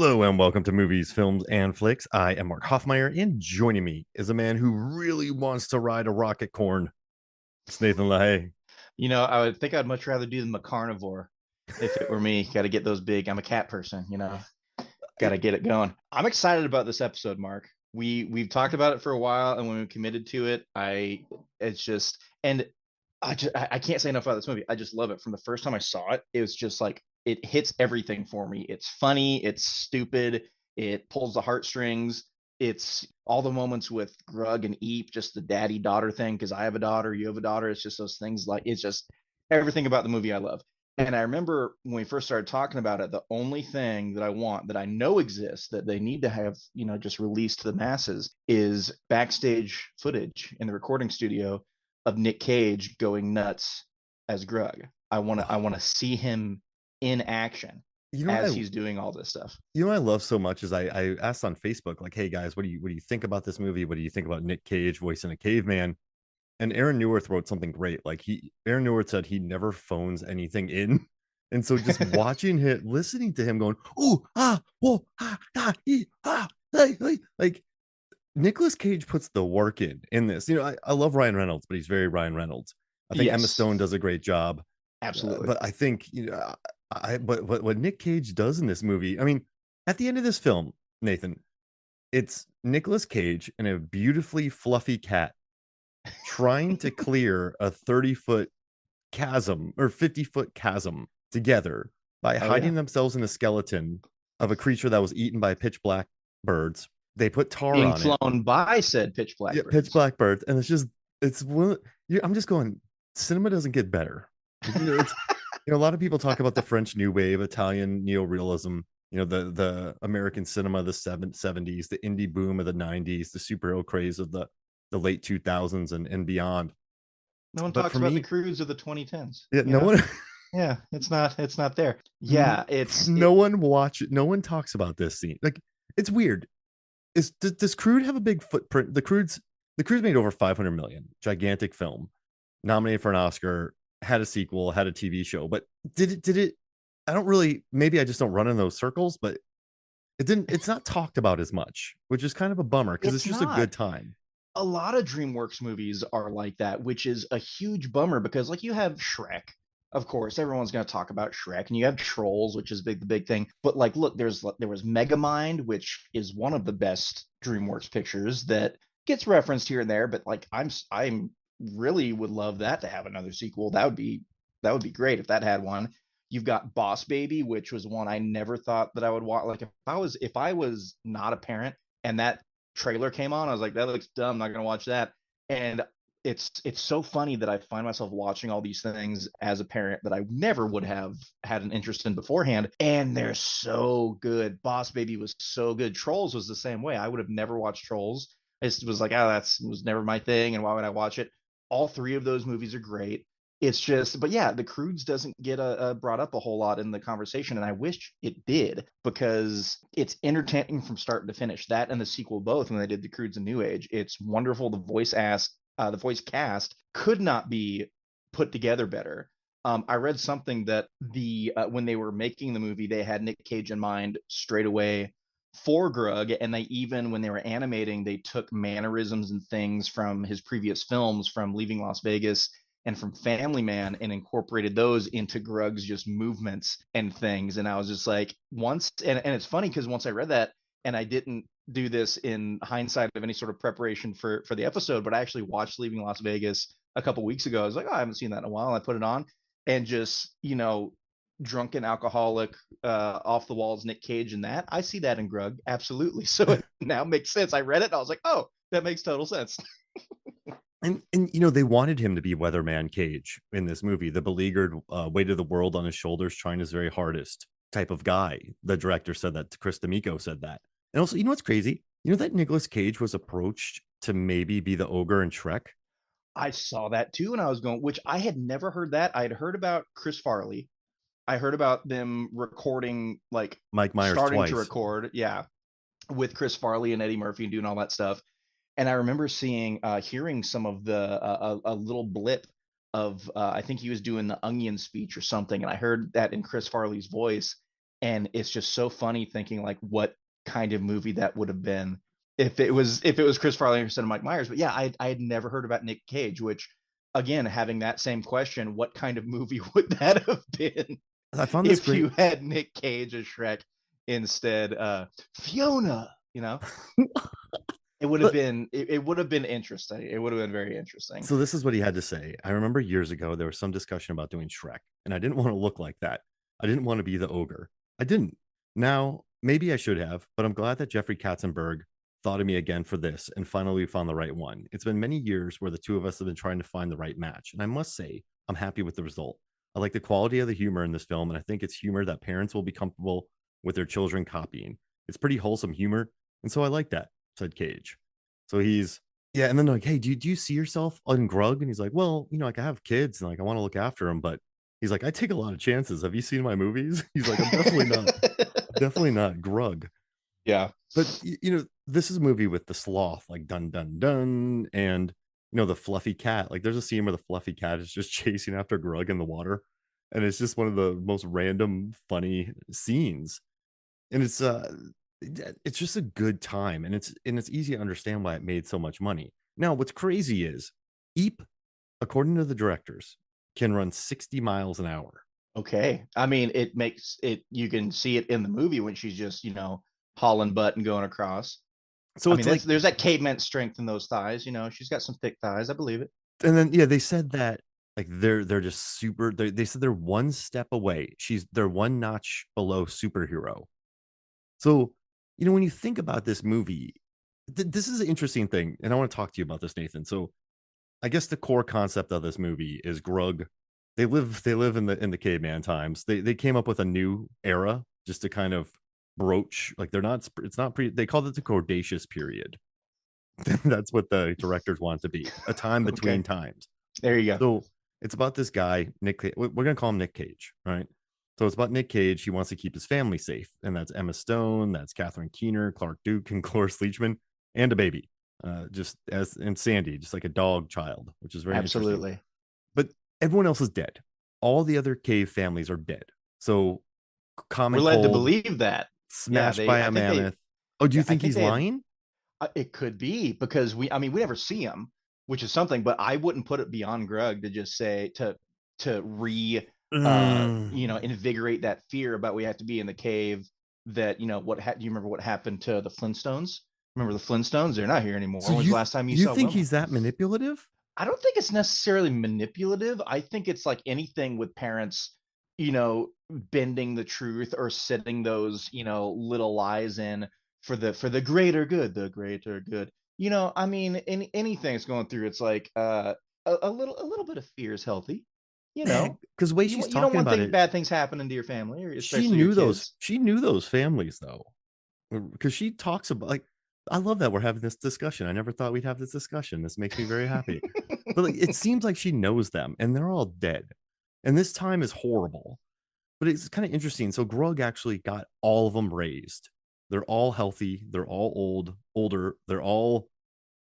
Hello and welcome to Movies, Films, and Flicks. I am Mark Hoffmeyer, and joining me is a man who really wants to ride a rocket corn. It's Nathan LaHaye. I would think I'd much rather do the carnivore if it were me. Got to get those big. I'm a cat person. Got to get it going. I'm excited about this episode, Mark. We've talked about it for a while, and when we committed to it, it's just and I can't say enough about this movie. I just love it. From the first time I saw it, it was just like it hits everything for me. It's funny, it's stupid, it pulls the heartstrings. It's all the moments with Grug and Eep, just the daddy daughter thing, because I have a daughter, you have a daughter. It's just those things, like it's just everything about the movie I love. And I remember when we first started talking about it, the only thing that I want, that I know exists, that they need to have, just released to the masses, is backstage footage in the recording studio of Nick Cage going nuts as Grug. I want to see him in action You know what I as he's doing all this stuff. you know what I love so much is I asked on Facebook, like, hey guys, what do you think about this movie? What do you think about Nick Cage voicing a caveman? And Aaron Newirth wrote something great. Like Aaron Newirth said he never phones anything in. And so just watching him, listening to him going, ooh, ah, whoa, ah, ah, like Nicolas Cage puts the work in this. I love Ryan Reynolds, but he's very Ryan Reynolds. I think Emma Yes, Stone does a great job, absolutely. but I think but what Nick Cage does in this movie. I mean, at the end of this film, Nathan, it's Nicolas Cage and a beautifully fluffy cat trying to clear a 30-foot chasm or 50-foot chasm together by Oh yeah, hiding themselves in a skeleton of a creature that was eaten by pitch black birds. They put tar being on it. flown by said pitch Yeah, pitch blackbirds. black birds, and it's one. I'm just going. Cinema doesn't get better. It's a lot of people talk about the French New Wave, Italian neorealism. The American cinema of the 70s, the indie boom of the 90s, the superhero craze of the late 2000s and beyond. No one But talks for about the me, Croods of the 2010s. yeah, no one Yeah, it's not there. Yeah, no one talks about this scene. Like, it's weird. Does Crude have a big footprint? The Croods made over 500 million, gigantic film, nominated for an Oscar, had a sequel, had a TV show, but did it I don't really, maybe I just don't run in those circles, but it's not talked about as much, which is kind of a bummer because it's it's just a good not. time. A lot of DreamWorks movies are like that, which is a huge bummer because, like, you have Shrek. Of course, everyone's going to talk about Shrek, and you have Trolls, which is the big thing. But like, look, there was Megamind, which is one of the best DreamWorks pictures that gets referenced here and there. But like, I'm really would love that to have another sequel. That would be great if that had one. You've got Boss Baby, which was one I never thought that I would watch. Like, if I was not a parent and that trailer came on, I was like, that looks dumb. I'm not gonna watch that. And it's so funny that I find myself watching all these things as a parent that I never would have had an interest in beforehand. And they're so good. Boss Baby was so good. Trolls was the same way. I would have never watched Trolls. I just was like, oh, that's was never my thing, and why would I watch it? All three of those movies are great. It's just, but yeah, the Croods doesn't get brought up a whole lot in the conversation, and I wish it did because it's entertaining from start to finish. That and the sequel both, when they did the Croods and New Age, it's wonderful. The voice cast could not be put together better. I read something that when they were making the movie, they had Nick Cage in mind straight away for Grug, and they even when they were animating, they took mannerisms and things from his previous films, from Leaving Las Vegas and from Family Man, and incorporated those into Grug's just movements and things. And I was just like, and it's funny because once I read that, and I didn't do this in hindsight of any sort of preparation for the episode, but I actually watched Leaving Las Vegas a couple weeks ago. I was like, oh, I haven't seen that in a while. And I put it on, and just drunken alcoholic, off the walls Nick Cage, and that I see that in Grug absolutely. So it now makes sense. I read it and I was like, oh, that makes total sense. And they wanted him to be Weatherman Cage in this movie, the beleaguered, weight of the world on his shoulders, trying his very hardest type of guy. The director said that. Chris DeMicco said that. And also, what's crazy? That Nicolas Cage was approached to maybe be the ogre in Shrek. I saw that too, and I was going, which I had never heard that. I had heard about Chris Farley. I heard about them recording, like Mike Myers starting to twice. record, yeah, with Chris Farley and Eddie Murphy and doing all that stuff. And I remember hearing some of a little blip of, I think he was doing the Onion speech or something, and I heard that in Chris Farley's voice, and it's just so funny thinking like what kind of movie that would have been if it was Chris Farley instead of Mike Myers. But yeah, I had never heard about Nick Cage, which again, having that same question, what kind of movie would that have been I found this if great. you had Nick Cage as Shrek instead? Fiona, it would have been interesting. It would have been very interesting. So this is what he had to say. I remember years ago there was some discussion about doing Shrek, and I didn't want to look like that. I didn't want to be the ogre. I didn't. Now maybe I should have, but I'm glad that Jeffrey Katzenberg thought of me again for this, and finally found the right one. It's been many years where the two of us have been trying to find the right match, and I must say I'm happy with the result. I like the quality of the humor in this film, and I think it's humor that parents will be comfortable with their children copying. It's pretty wholesome humor, and so I like that," said Cage. So he's yeah, and then like, hey, do you see yourself on Grug? And he's like, well, like I have kids and like I want to look after them, but he's like, I take a lot of chances. Have you seen my movies? He's like, I'm definitely not Grug. Yeah. But this is a movie with the sloth, like dun dun dun, and the fluffy cat. Like there's a scene where the fluffy cat is just chasing after Grug in the water, and it's just one of the most random, funny scenes. And it's just a good time, and it's easy to understand why it made so much money. Now what's crazy is Eep, according to the directors, can run 60 miles an hour. Okay. I mean, it makes it, you can see it in the movie when she's just, hauling butt and going across. So I it's mean, like, there's that caveman strength in those thighs. She's got some thick thighs. I believe it. and then yeah, they said that like they're just super, they said they're one step away, they're one notch below superhero. So when you think about this movie, this is an interesting thing, and I want to talk to you about this, Nathan. So I guess the core concept of this movie is Grug. They live in the caveman times. They came up with a new era just to kind of broach, like they're not, it's not pre, they called it the Cretaceous period. That's what the directors want it to be, a time between Okay. times. There you go. So it's about this guy, Nick. We're gonna call him Nick Cage, right? So it's about Nick Cage. He wants to keep his family safe, and that's Emma Stone, that's Catherine Keener, Clark Duke, and Cloris Leachman, and a baby, just as and Sandy, just like a dog child, which is very interesting. Absolutely. But everyone else is dead. All the other cave families are dead. So We're common led to cold, believe that. Yeah, smashed by a mammoth. Oh, do you I think think he's they had, lying? it could be because I mean, we never see him, which is something, but I wouldn't put it beyond Grug to just say, to invigorate that fear about we have to be in the cave. That, do you remember what happened to the Flintstones? Remember the Flintstones? They're not here anymore. So When was the last time you you saw think Wilma? he's that manipulative? I don't think it's necessarily manipulative. I think it's like anything with parents, bending the truth or setting those, little lies in for the greater good, the greater good. I mean, anything that's going through, it's like a little bit of fear is healthy. You Man, know, because the way you she's you don't talking want about it, bad things happening to your family, or she especially your knew those kids. she knew those families though, because she talks about, like, I love that we're having this discussion. I never thought we'd have this discussion. This makes me very happy. But like, it seems like she knows them, and they're all dead, and this time is horrible. But it's kind of interesting. So Grug actually got all of them raised. They're all healthy. They're all older. They're all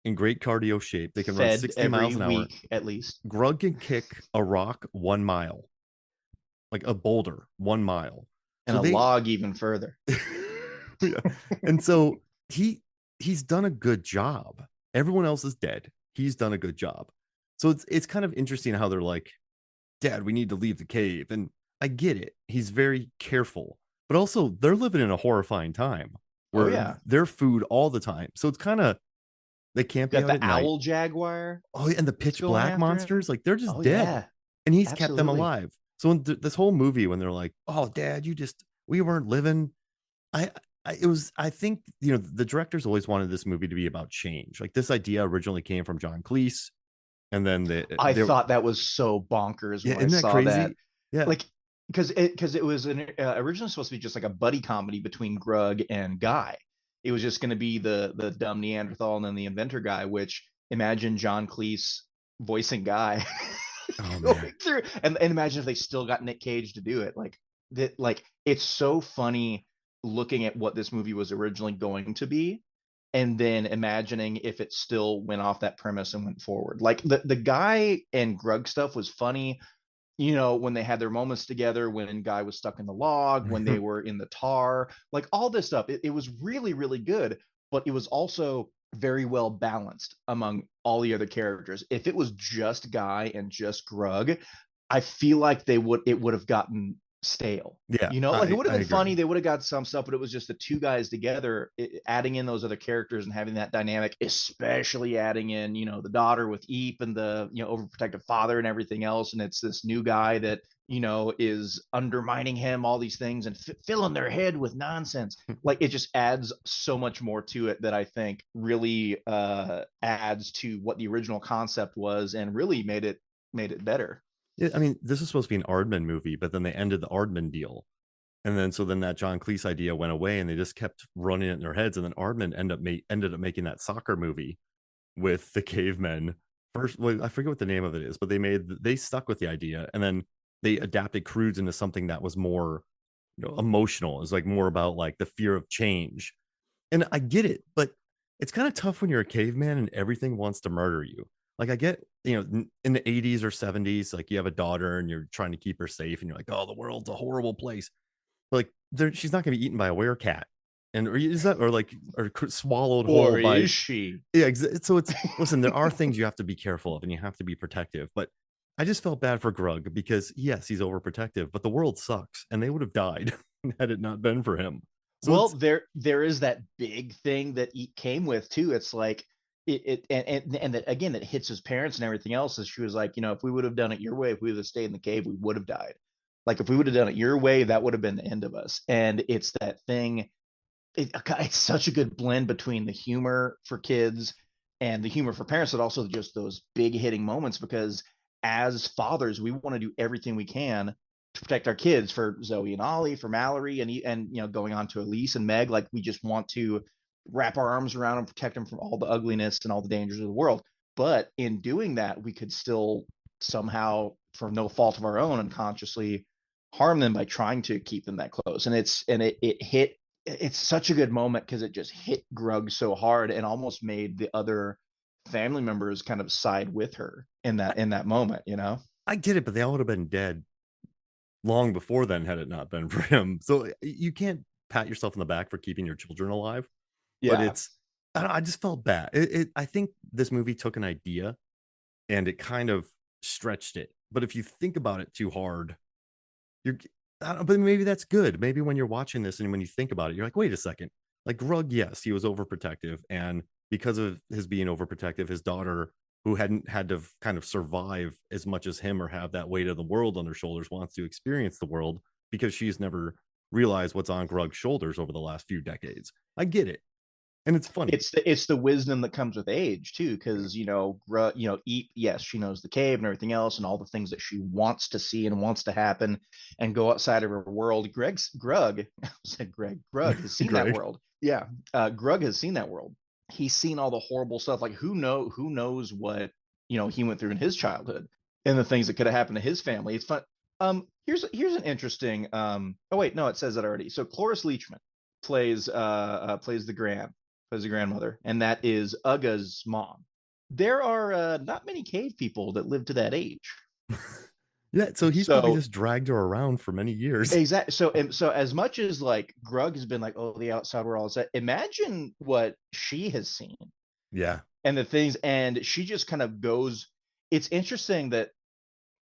in great cardio shape. They can run Fed 60 every miles an hour. week at least, Grug can kick a rock 1 mile, like a boulder 1 mile. and So a they, log even further. yeah. And so he's done a good job. Everyone else is dead. He's done a good job. So it's kind of interesting how they're like, Dad, we need to leave the cave. And I get it. He's very careful, but also they're living in a horrifying time Oh where yeah, they're food all the time. So it's kind of, they can't be got out the at night. owl jaguar Oh, yeah, and the that's pitch going black after him. monsters, like they're just Oh dead, yeah, and he's kept them absolutely. alive. So in this whole movie, when they're like, "Oh, Dad, we weren't living," I, I think the directors always wanted this movie to be about change. Like this idea originally came from John Cleese, and then I they thought that was so bonkers yeah, when I isn't that saw that. crazy? Yeah, Like, because it was originally supposed to be just like a buddy comedy between Grug and Guy. It was just going to be the dumb Neanderthal and then the inventor guy. Which, imagine John Cleese voicing Guy oh man, going through, and imagine if they still got Nick Cage to do it. Like that, like it's so funny looking at what this movie was originally going to be, and then imagining if it still went off that premise and went forward. Like the guy and Grug stuff was funny. when they had their moments together, when Guy was stuck in the log, when they were in the tar, like all this stuff. It was really, really good, but it was also very well balanced among all the other characters. If it was just Guy and just Grug, I feel like it would have gotten stale. Yeah, Like it I would have I been funny. agree. They would have got some stuff, but it was just the two guys together, adding in those other characters and having that dynamic, especially adding in, the daughter with Eep and the, overprotective father and everything else. And it's this new guy that, is undermining him, all these things and filling their head with nonsense. Like it just adds so much more to it that I think really adds to what the original concept was and really made it better. Yeah, I mean, this is supposed to be an Aardman movie, but then they ended the Aardman deal. And then so then that John Cleese idea went away and they just kept running it in their heads. And then Aardman ended up making that soccer movie with the cavemen. First, well, I forget what the name of it is, but they stuck with the idea and then they adapted Croods into something that was more, emotional. It's like more about like the fear of change. And I get it, but it's kind of tough when you're a caveman and everything wants to murder you. Like I get, in the 80s or 70s, like you have a daughter and you're trying to keep her safe and you're like, oh, the world's a horrible place. But like she's not going to be eaten by a werecat. And or is that or like or swallowed whole Or by is she? yeah, so it's listen, there are things you have to be careful of and you have to be protective, but I just felt bad for Grug because yes, he's overprotective, but the world sucks and they would have died had it not been for him. So Well, it's there is that big thing that he came with too. It's like and that again that hits his parents and everything else. Is she was like, if we would have done it your way, if we would have stayed in the cave, we would have died. Like if we would have done it your way, that would have been the end of us. And it's that thing. It's such a good blend between the humor for kids and the humor for parents, but also just those big hitting moments. Because as fathers, we want to do everything we can to protect our kids, for Zoe and Ollie, for Mallory, and going on to Elise and Meg. Like we just want to wrap our arms around and protect them from all the ugliness and all the dangers of the world. But in doing that, we could still somehow, for no fault of our own, unconsciously harm them by trying to keep them that close. And it's such a good moment because it just hit Grug so hard and almost made the other family members kind of side with her in that moment. I get it, but they all would have been dead long before then had it not been for him. So you can't pat yourself on the back for keeping your children alive, but Yeah. I just felt bad. I think this movie took an idea and it kind of stretched it. But if you think about it too hard, you're but maybe that's good. Maybe when you're watching this and when you think about it, you're like, wait a second. Like Grug, yes, he was overprotective. And because of his being overprotective, his daughter, who hadn't had to kind of survive as much as him or have that weight of the world on her shoulders, wants to experience the world because she's never realized what's on Grug's shoulders over the last few decades. I get it. And it's funny. It's the wisdom that comes with age too, because Eep, yes, she knows the cave and everything else and all the things that she wants to see and wants to happen and go outside of her world. Grug I said Grug has seen that Great. world. Yeah. Grug has seen that world. He's seen all the horrible stuff. Like who knows what he went through in his childhood and the things that could have happened to his family. It's fun. Here's an interesting oh wait, no, it says that already. So Cloris Leachman plays the grandmother, and that is Uga's mom. There are not many cave people that live to that age. Yeah, so he's probably So just dragged her around for many years. exactly. So as much as like Grug has been like, oh, the outside world, imagine what she has seen Yeah. and the things, and she just kind of goes. It's interesting that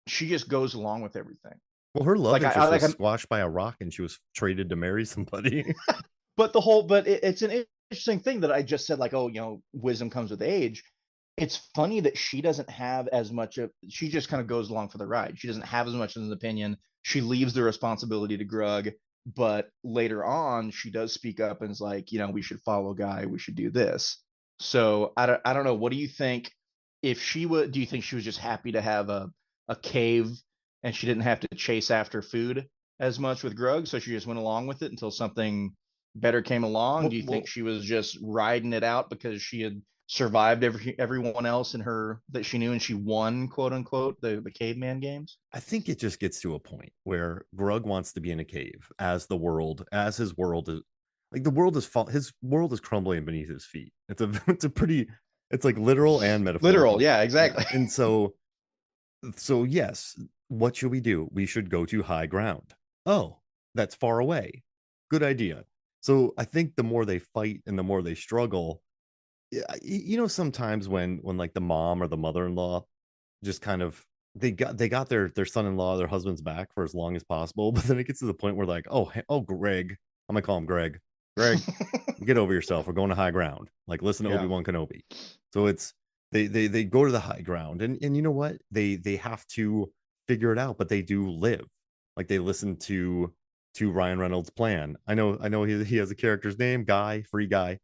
she just goes along with everything. Well, her love Like I interest like was I'm, squashed by a rock and she was traded to marry somebody. but it's an interesting thing that I just said, like, oh, wisdom comes with age. It's funny that she doesn't have as much of, she just kind of goes along for the ride. She doesn't have as much of an opinion. She leaves the responsibility to Grug, but later on she does speak up and is like, we should follow Guy, we should do this. So I don't know, what do you think? If she would, do you think she was just happy to have a cave and she didn't have to chase after food as much with Grug, so she just went along with it until something better came along? Do well, you think well, she was just riding it out because she had survived everyone else in her that she knew and she won, quote unquote, the caveman games? I think it just gets to a point where Grug wants to be in a cave as his world is like his world is crumbling beneath his feet. It's like literal and Literal, metaphorical. yeah, Yeah. exactly. And so yes, what should we do? We should go to high ground. Oh, that's far away. Good idea. So I think the more they fight and the more they struggle, yeah, sometimes when like the mom or the mother-in-law just kind of they got their son-in-law, their husband's back for as long as possible, but then it gets to the point where like, oh, Greg, I'm gonna call him Greg. Greg, get over yourself. We're going to high ground. Like, listen to Yeah. Obi-Wan Kenobi. So it's they go to the high ground, and you know what? They have to figure it out, but they do live. Like they listen to Ryan Reynolds' plan. I know he has a character's name, Guy, free guy,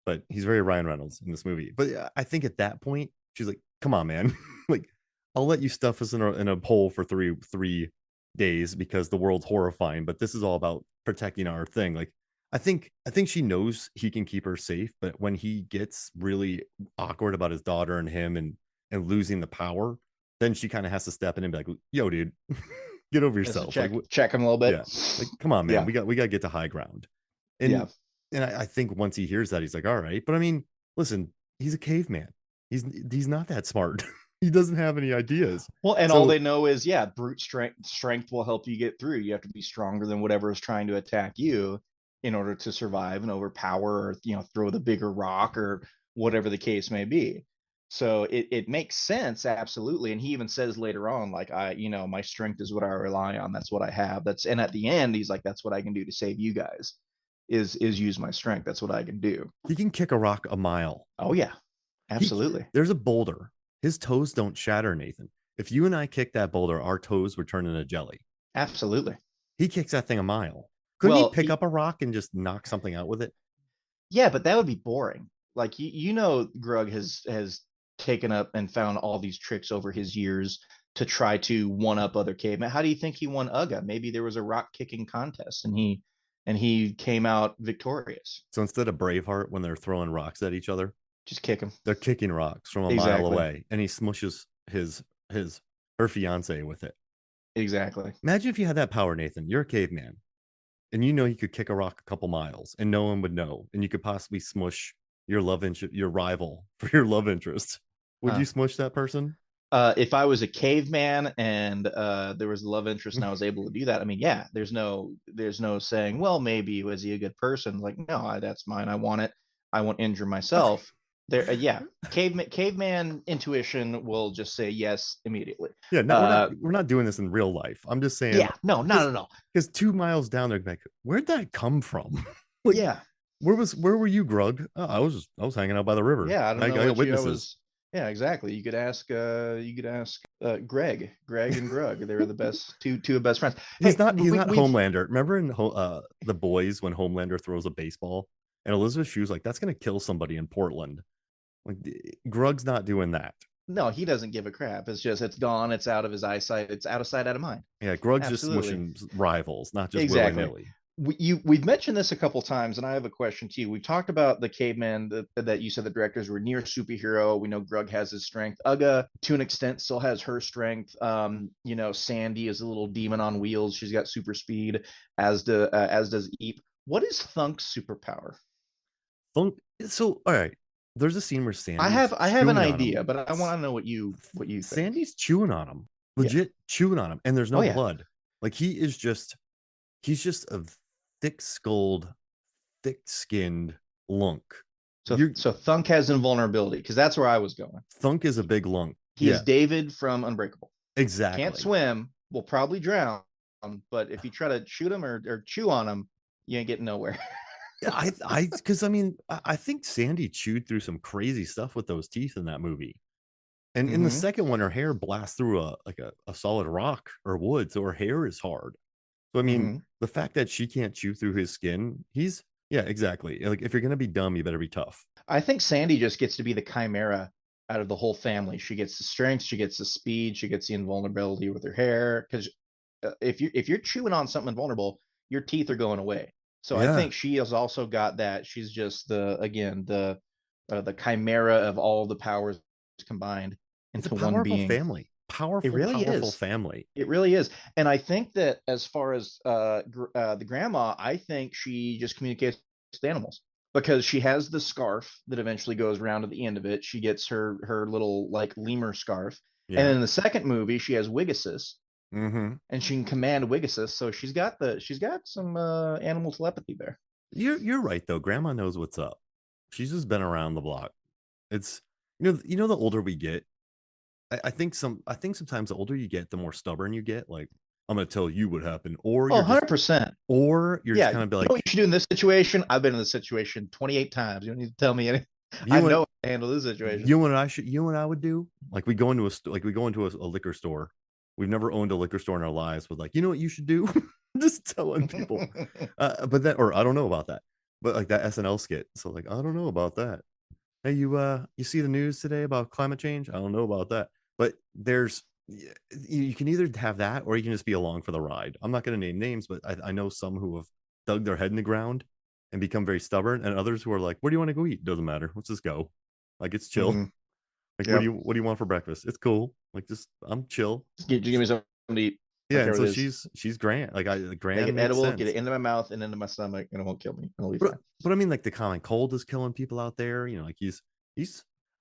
but he's very Ryan Reynolds in this movie. But I think at that point, she's like, "Come on, man! Like, I'll let you stuff us in a hole for three days because the world's horrifying, but this is all about protecting our thing." Like, I think she knows he can keep her safe, but when he gets really awkward about his daughter and him and losing the power, then she kind of has to step in and be like, "Yo, dude, get over Just to yourself." Like, check him a little bit. yeah, like, come on, man, Yeah. we got to get to high ground. Yeah. And I think once he hears that, he's like, all right. But I mean, listen, he's a caveman. He's not that smart. He doesn't have any ideas. Well, and all So they know is, yeah, brute strength will help you get through. You have to be stronger than whatever is trying to attack you in order to survive and overpower, or throw the bigger rock or whatever the case may be. So it makes sense, absolutely. And he even says later on, like, my strength is what I rely on. That's what I have. And at the end, he's like, that's what I can do to save you guys, is use my strength. That's what I can do. he can kick a rock a mile. Oh yeah, He absolutely. there's a boulder. His toes don't shatter, Nathan. If you and I kick that boulder, our toes would turn into jelly. Absolutely. He kicks that thing a mile. Couldn't he Well, pick up a rock and just knock something out with it? yeah, but that would be boring. Like, Grug has taken up and found all these tricks over his years to try to one up other cavemen. How do you think he won Uga? Maybe there was a rock kicking contest and he came out victorious. So instead of Braveheart, when they're throwing rocks at each other, Just kick him. they're kicking rocks from a mile Exactly. away, and he smushes his her fiance with it. Exactly. Imagine if you had that power, Nathan. You're a caveman, and you know you could kick a rock a couple miles, and no one would know, and you could possibly smush your rival for your love interest. Would Huh. you smush that person? If I was a caveman and there was a love interest and I was able to do that, I mean, yeah, there's no saying, well, maybe was he a good person? Like, no, that's mine. I want it. I won't injure myself. There, yeah, caveman intuition will just say yes immediately. Yeah, no, we're not Uh, we're not doing this in real life. I'm just saying yeah, no, no, because no, no. 2 miles down, they're like, where'd that come from? Like, Yeah, where were you, Grug? Oh, I was hanging out by the river. yeah. I don't I know got what I witnesses. was. Yeah, exactly. You could ask Greg and Grug. They were the best two best friends. He's Hey, not he's not we've Homelander. Remember in The Boys when Homelander throws a baseball and Elizabeth Shue's like, that's gonna kill somebody in Portland. Like, Grug's not doing that. No, he doesn't give a crap. It's just, it's gone. It's out of his eyesight. It's out of sight, out of mind. Yeah, Grug's just Absolutely. smushing rivals, not just willy Exactly. nilly. We've mentioned this a couple times, and I have a question to you. We've talked about the caveman that you said the directors were near superhero. We know Grug has his strength. Uga, to an extent, still has her strength. Sandy is a little demon on wheels. She's got super speed, as does Eep. What is Thunk's superpower? So all right, there's a scene where I Sandy's have I have an chewing on him. idea, but I want to know what you think. Sandy's chewing on him, Yeah. legit chewing on him, and there's Oh no yeah. blood. Like he's just a thick-skulled, thick-skinned lunk. So You so Thunk has invulnerability, because that's where I was going. Thunk is a big lunk. He is Yeah, David from Unbreakable. Can't exactly. swim, will probably drown, but if you try to shoot him or chew on him, you ain't getting nowhere. Yeah, because I mean, I think Sandy chewed through some crazy stuff with those teeth in that movie. And in the Mm-hmm. second one, her hair blasts through a solid rock or wood, so her hair is hard. So I mean, Mm-hmm. the fact that she can't chew through his skin, yeah, exactly. Like if you're gonna be dumb, you better be tough. I think Sandy just gets to be the chimera out of the whole family. She gets the strength, she gets the speed, she gets the invulnerability with her hair. Because if you're chewing on something invulnerable, your teeth are going away. So I Yeah, think she has also got that. She's just the chimera of all the powers combined it's a into one powerful being. family. It Powerful, really powerful is. family. It really is. And I think that as far as the grandma, I think she just communicates with animals, because she has the scarf that eventually goes around to the end of it. She gets her little like lemur scarf. And Yeah. in the second movie, she has Wigasus. Mm-hmm. and she can command Wigasus, so she's got some animal telepathy there. You're right though. Grandma knows what's up. She's just been around the block. It's the older we get, I think sometimes the older you get, the more stubborn you get. Like, I'm gonna tell you what happened, Oh, 100%. or you're just Yeah, you kind of be know what like, you should do in this situation? I've been in this situation 28 times. You don't need to tell me anything. I you and know how to handle this situation. you and I would do, like, we go into a liquor store. We've never owned a liquor store in our lives. With like, you know what you should do? Just telling people. But that, or I don't know about that. But like that SNL skit. So like, I don't know about that. Hey, you see the news today about climate change? I don't know about that. But you can either have that or you can just be along for the ride. I'm not going to name names, but I know some who have dug their head in the ground and become very stubborn, and others who are like, "Where do you want to go eat? Doesn't matter. Let's just go. Like, it's chill. Hmm. Like, Yep. what do you want for breakfast? It's cool. Like, just I'm chill." Give me something to eat. I Yeah, don't care and what so it is. she's Grant. Like, Make Gran it makes edible, get sense. it into my mouth and into my stomach, and it won't kill me. It'll be But fine. I mean, like the common cold is killing people out there. Like he's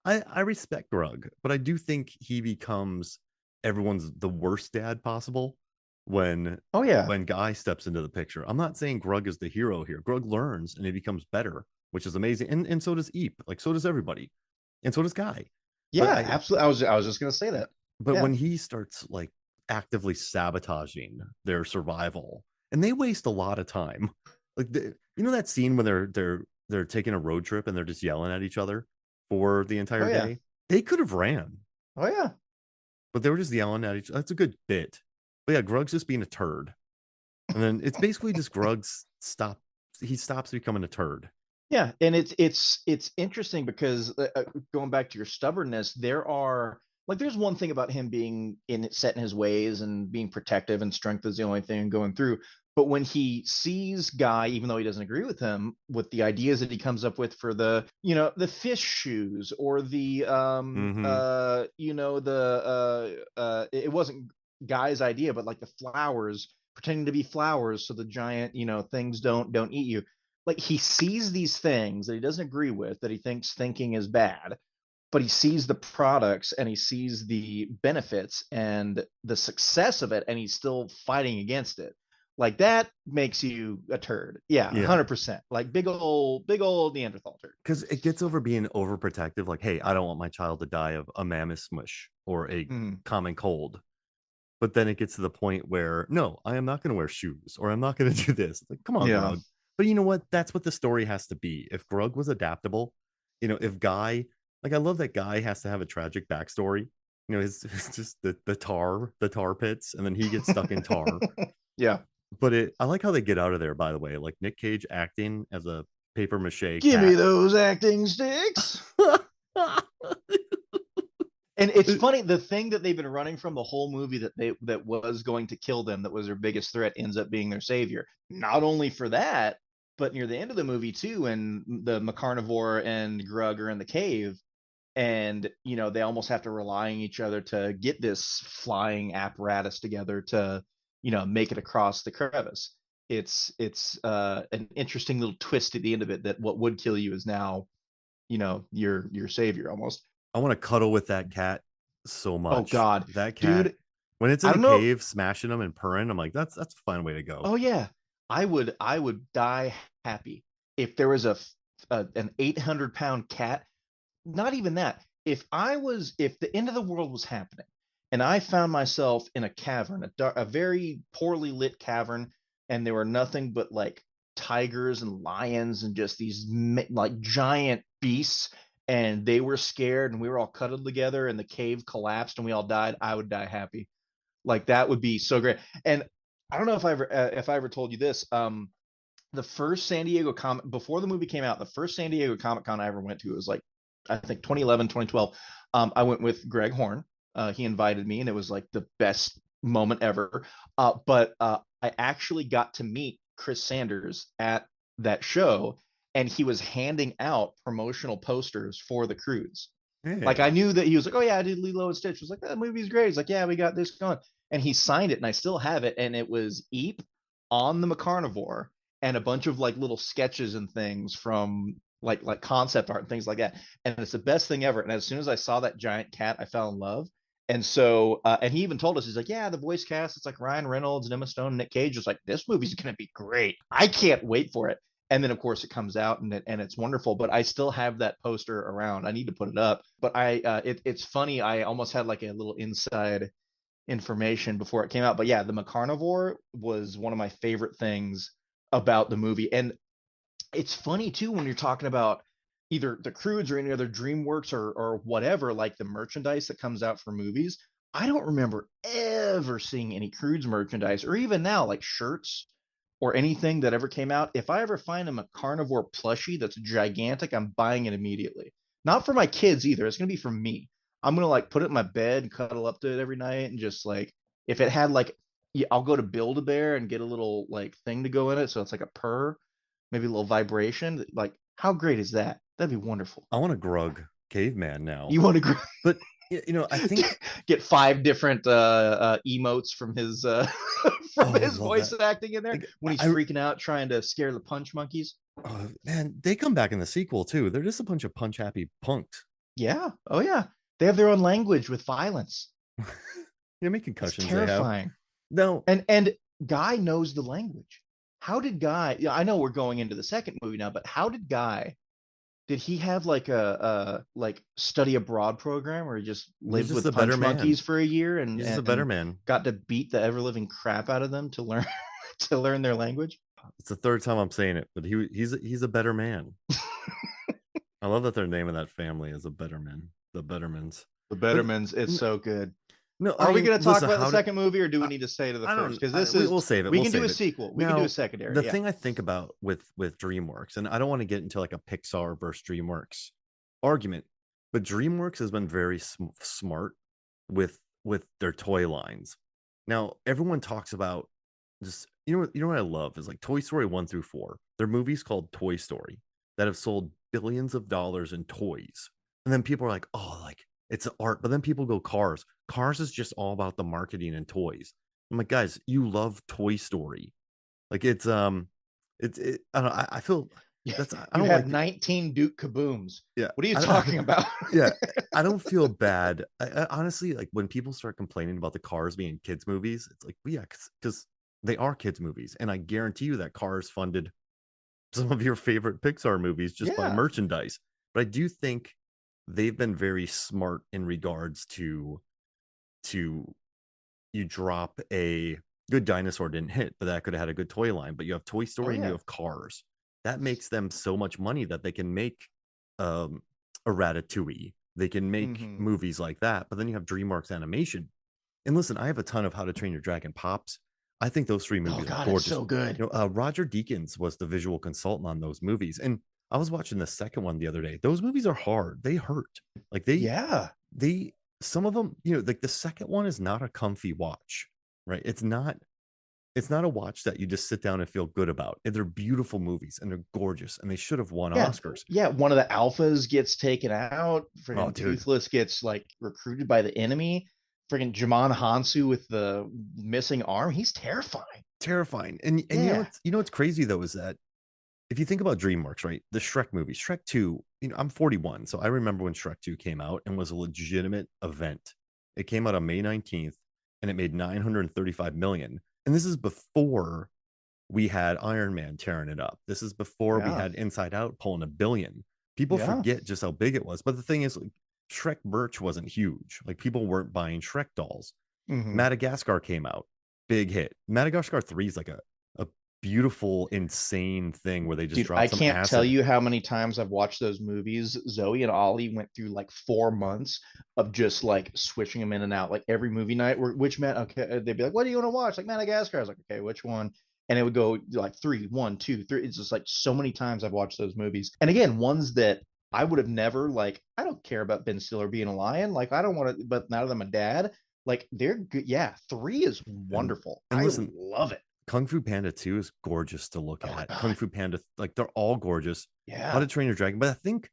I respect Grug, but I do think he becomes everyone's the worst dad possible when Oh yeah. Guy steps into the picture. I'm not saying Grug is the hero here. Grug learns and he becomes better, which is amazing. And so does Eep. Like, so does everybody. And so does Guy. But Yeah, absolutely. I was just gonna say that. when Yeah. he starts like actively sabotaging their survival, and they waste a lot of time. Like, that scene when they're taking a road trip and they're just yelling at each other for the Oh entire yeah. day. They could have ran, Oh yeah. but they were just yelling at each. That's a good bit. But yeah, Grug's just being a turd, and then it's basically just Grug's stop. He stops becoming a turd. Yeah, and it's interesting because going back to your stubbornness, there's one thing about him being set in his ways and being protective, and strength is the only thing going through. But when he sees Guy, even though he doesn't agree with him, with the ideas that he comes up with for the fish shoes, or the Mm-hmm. it wasn't Guy's idea, but like the flowers, pretending to be flowers so the giant things don't eat you. Like, he sees these things that he doesn't agree with, that he thinks thinking is bad, but he sees the products and he sees the benefits and the success of it, and he's still fighting against it. Like, that makes you a turd. Yeah, Yeah, 100%. Like, big old Neanderthal turd. because it gets over being overprotective. Like, hey, I don't want my child to die of a mammoth smush or a Mm, common cold. But then it gets to the point where, no, I am not going to wear shoes, or I'm not going to do this. It's like, come on, yeah. Grug. But you know what? That's what the story has to be. If Grug was adaptable, if Guy, like, I love that Guy has to have a tragic backstory. It's just the tar pits, and then he gets stuck in tar. Yeah. But I like how they get out of there, by the way. Like Nick Cage acting as a paper mache Give me cat. those acting sticks. And it's funny, the thing that they've been running from the whole movie, that was going to kill them, that was their biggest threat, ends up being their savior. Not only for that, but near the end of the movie too, and the McCarnivore and Grug are in the cave, and they almost have to rely on each other to get this flying apparatus together to make it across the crevice. It's an interesting little twist at the end of it, that what would kill you is now your savior almost. I want to cuddle with that cat so Oh much. God, That cat, dude, when it's in I the don't know. cave, smashing them and purring, I'm like, that's a fun way to go. Oh yeah, I would die happy if there was an 800-pound cat. Not even that. If the end of the world was happening, and I found myself in a cavern, a very poorly lit cavern, and there were nothing but like tigers and lions and just these like giant beasts, and they were scared, and we were all cuddled together, and the cave collapsed and we all died, I would die happy. Like, that would be so great. And I don't know if I ever told you this. The first San Diego Comic before the movie came out, the first San Diego Comic Con I ever went to, was like, I think 2011, 2012. I went with Greg Horn. He invited me, and it was like the best moment ever. But I actually got to meet Chris Sanders at that show, and he was handing out promotional posters for the Croods. Like, I Hey, knew that he was like, "Oh yeah, I did Lilo and Stitch." I was like, "That movie's great." He's like, "Yeah, we got this going," and he signed it, and I still have it. And it was Eep on the McCarnivore, and a bunch of like little sketches and things from like concept art and things like that. And it's the best thing ever. And as soon as I saw that giant cat, I fell in love. And so, and he even told us, he's like, yeah, the voice cast, it's like Ryan Reynolds and Emma Stone and Nick Cage. Was like, this movie's going to be great. I can't wait for it. And then, of course, it comes out and it's wonderful. But I still have that poster around. I need to put it up. But it's funny. I almost had like a little inside information before it came out. But yeah, the McCarnivore was one of my favorite things about the movie. And it's funny too when you're talking about either the Croods or any other DreamWorks or whatever, like the merchandise that comes out for movies. I don't remember ever seeing any Croods merchandise, or even now, like shirts or anything that ever came out. If I ever find a carnivore plushie that's gigantic, I'm buying it immediately. Not for my kids either. It's gonna be for me. I'm gonna like put it in my bed and cuddle up to it every night, and just like if it had like, yeah, I'll go to Build a Bear and get a little like thing to go in it, so it's like a purr, maybe a little vibration. Like, how great is that? That'd be wonderful. I want a Grug caveman now. You want to But I think get 5 different emotes from his from I his love voice that. acting in there Like, when he's freaking out trying to scare the punch monkeys. oh, man, they come back in the sequel too. They're just a bunch of punch happy punks. Yeah. Oh yeah. They have their own language with violence. You know, many It's concussions they have. terrifying. No, And Guy knows the language. How did Guy? Yeah, I know we're going into the second movie now, but how did Guy? Did he have like a like study abroad program where he just he's lived just with a better punch man. monkeys for a year and He's just a and, better and man. got to beat the ever living crap out of them to learn to learn their language? It's the third time I'm saying it, but he's a better man. I love that their name of that family is a better man. The Bettermans. The But Bettermans, it's n- so good. no, I Are we mean, going to talk listen, about the how did second movie, or do we I, need to stay to the I first? don't Because this is we'll save it. we We'll can do save a it. sequel. We can do a Now, the secondary. Yeah. thing I think about with DreamWorks, and I don't want to get into like a Pixar versus DreamWorks argument, but DreamWorks has been very smart with their toy lines. Now, everyone talks about just you know what I love is like Toy Story 1 through 4. They're movies called Toy Story that have sold billions of dollars in toys. And then people are like, "Oh, like it's art." But then people go Cars. Cars is just all about the marketing and toys. I'm like, "Guys, you love Toy Story." Like I don't know, I feel that's I You don't have like 19 Duke Kabooms. yeah. What are you talking about? Yeah, I don't feel bad. I honestly, like when people start complaining about the Cars being kids movies, it's like, well, yeah, because they are kids movies, and I guarantee you that Cars funded some of your favorite Pixar movies just by Yeah. merchandise. But I do think they've been very smart in regards to you drop a Good Dinosaur didn't hit, but that could have had a good toy line. But you have Toy Oh Story and you yeah. have Cars. That makes them so much money that they can make um, a Ratatouille. They can make Hmm. movies like that. But then you have DreamWorks Animation. And listen, I have a ton of How to Train Your Dragon pops. I think those three Oh movies are God, it's gorgeous. so good. Roger Deakins was the visual consultant on those movies, and I was watching the second one the other day. Those movies are hard. They hurt. Like Yeah. they some of them, like the second one is not a comfy watch, right? It's not a watch that you just sit down and feel good about. And they're beautiful movies and they're gorgeous and they should have won Yeah. Oscars. Yeah. One of the alphas gets taken out. Oh, Friggin' dude, Toothless gets like recruited by the enemy. Friggin' Jamon Hansu with the missing arm. He's terrifying. terrifying. And Yeah. you know what's crazy though is that if you think about DreamWorks, right? The Shrek movies, Shrek 2, I'm 41, so I remember when Shrek 2 came out and was a legitimate event. It came out on May 19th and it made 935 million. And this is before we had Iron Man tearing it up. This is before we Yeah. had Inside Out pulling a billion. People Yeah. forget just how big it was. But the thing is, like, Shrek merch wasn't huge. Like people weren't buying Shrek dolls. Hmm. Madagascar came out, big hit. Madagascar 3 is like a beautiful, insane thing where they just Dude, drop I some can't tell acid. you how many times I've watched those movies. Zoe and Ollie went through like 4 months of just like switching them in and out, like every movie night. Which man? Okay, they'd be like, "What do you want to watch?" Like Madagascar. I was like, "Okay, which one?" And it would go like three, one, two, three. It's just like so many times I've watched those movies. And again, ones that I would have never like. I don't care about Ben Stiller being a lion. Like I don't want to. But now that I'm a dad, like they're good. Yeah, three is And wonderful. and I listen, love it. Kung Fu Panda 2 is gorgeous to look Oh my at. Kung god. Fu Panda, like they're all gorgeous. How to Yeah. Train Your Dragon. But I think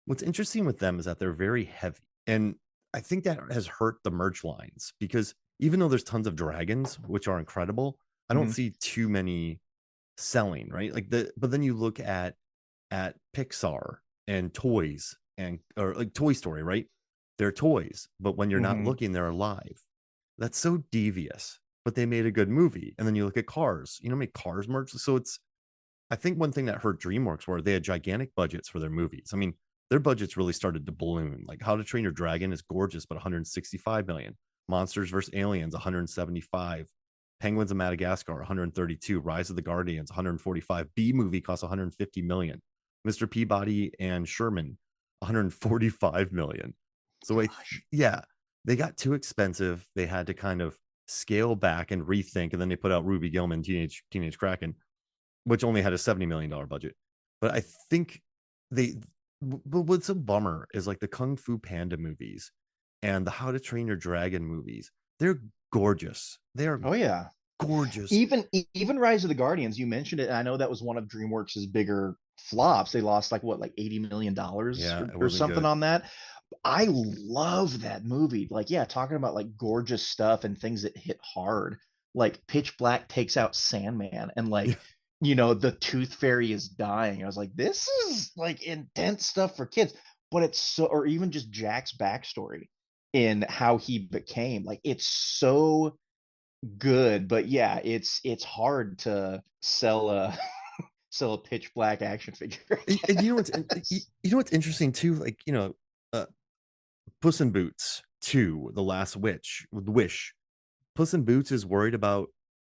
what's interesting with them is that they're very heavy. And I think that has hurt the merch lines because even though there's tons of dragons, which are incredible, I don't Mhm. see too many selling, right? But then you look at Pixar and toys and or like Toy Story, right? They're toys, but when you're not Mm-hmm. looking, they're alive. That's so devious. But they made a good movie. And then you look at Cars. You know, make Cars merch. So it's I think one thing that hurt DreamWorks were they had gigantic budgets for their movies. I mean, their budgets really started to balloon. Like How to Train Your Dragon is gorgeous, but 165 million. Monsters vs. Aliens, 175. Penguins of Madagascar, 132. Rise of the Guardians, 145. B movie costs 150 million. Mr. Peabody and Sherman, 145 million. So Gosh. yeah, they got too expensive. They had to kind of scale back and rethink, and then they put out Ruby Gillman, Teenage Kraken, which only had a $70 million budget. But I think they, but what's a bummer is like the Kung Fu Panda movies and the How to Train Your Dragon movies. They're gorgeous. They are Oh yeah. gorgeous. Even Rise of the Guardians, you mentioned it. I know that was one of DreamWorks's bigger flops. They lost like what, like $80 million Yeah, it or wasn't something good. on that. I love that movie. Like, yeah, talking about like gorgeous stuff and things that hit hard. Like Pitch Black takes out Sandman and Yeah, like, the Tooth Fairy is dying. I was like, this is like intense stuff for kids. But it's so, or even just Jack's backstory in how he became, like, it's so good. But yeah, it's hard to sell a sell a Pitch Black action figure, I and guess. you know what's interesting too? Like uh, Puss in Boots 2, The Last Wish. Puss in Boots is worried about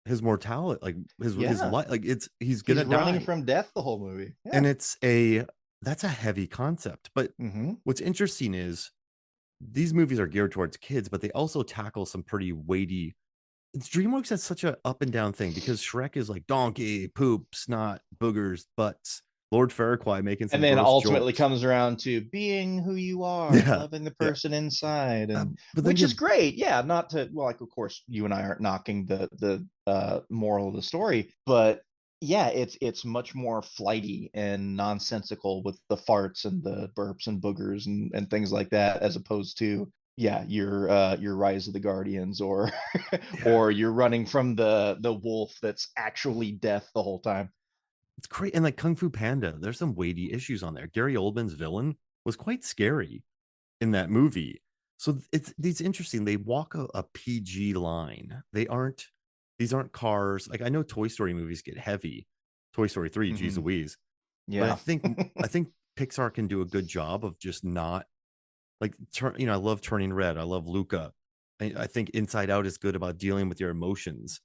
his mortality, like his Yeah, life, like he's he's gonna running die, from death the whole movie. and Yeah. it's a that's a heavy concept. But Mm-hmm. what's interesting is these movies are geared towards kids, but they also tackle some pretty weighty. It's DreamWorks has such a up and down thing because Shrek is like donkey, poop, snot, boogers, butts. Lord Farquaad making And some then gross ultimately jokes. comes around to being who you are and Yeah, loving the yeah. person inside, and But then which you is have great. Yeah, not to, well, like, of course you and I aren't knocking the moral of the story, but yeah, it's much more flighty and nonsensical with the farts and the burps and boogers and things like that, as opposed to, yeah, your Rise of the Guardians, or yeah, or you're running from the wolf that's actually death the whole time. it's great. And like Kung Fu Panda, there's some weighty issues on there. Gary Oldman's villain was quite scary in that movie. So it's interesting. They walk a PG line. These aren't cars. Like I know Toy Story movies get heavy. Toy Story 3, geez Hmm. Louise. But Yeah. I think Pixar can do a good job of just not like I love Turning Red. I love Luca. I think Inside Out is good about dealing with your emotions,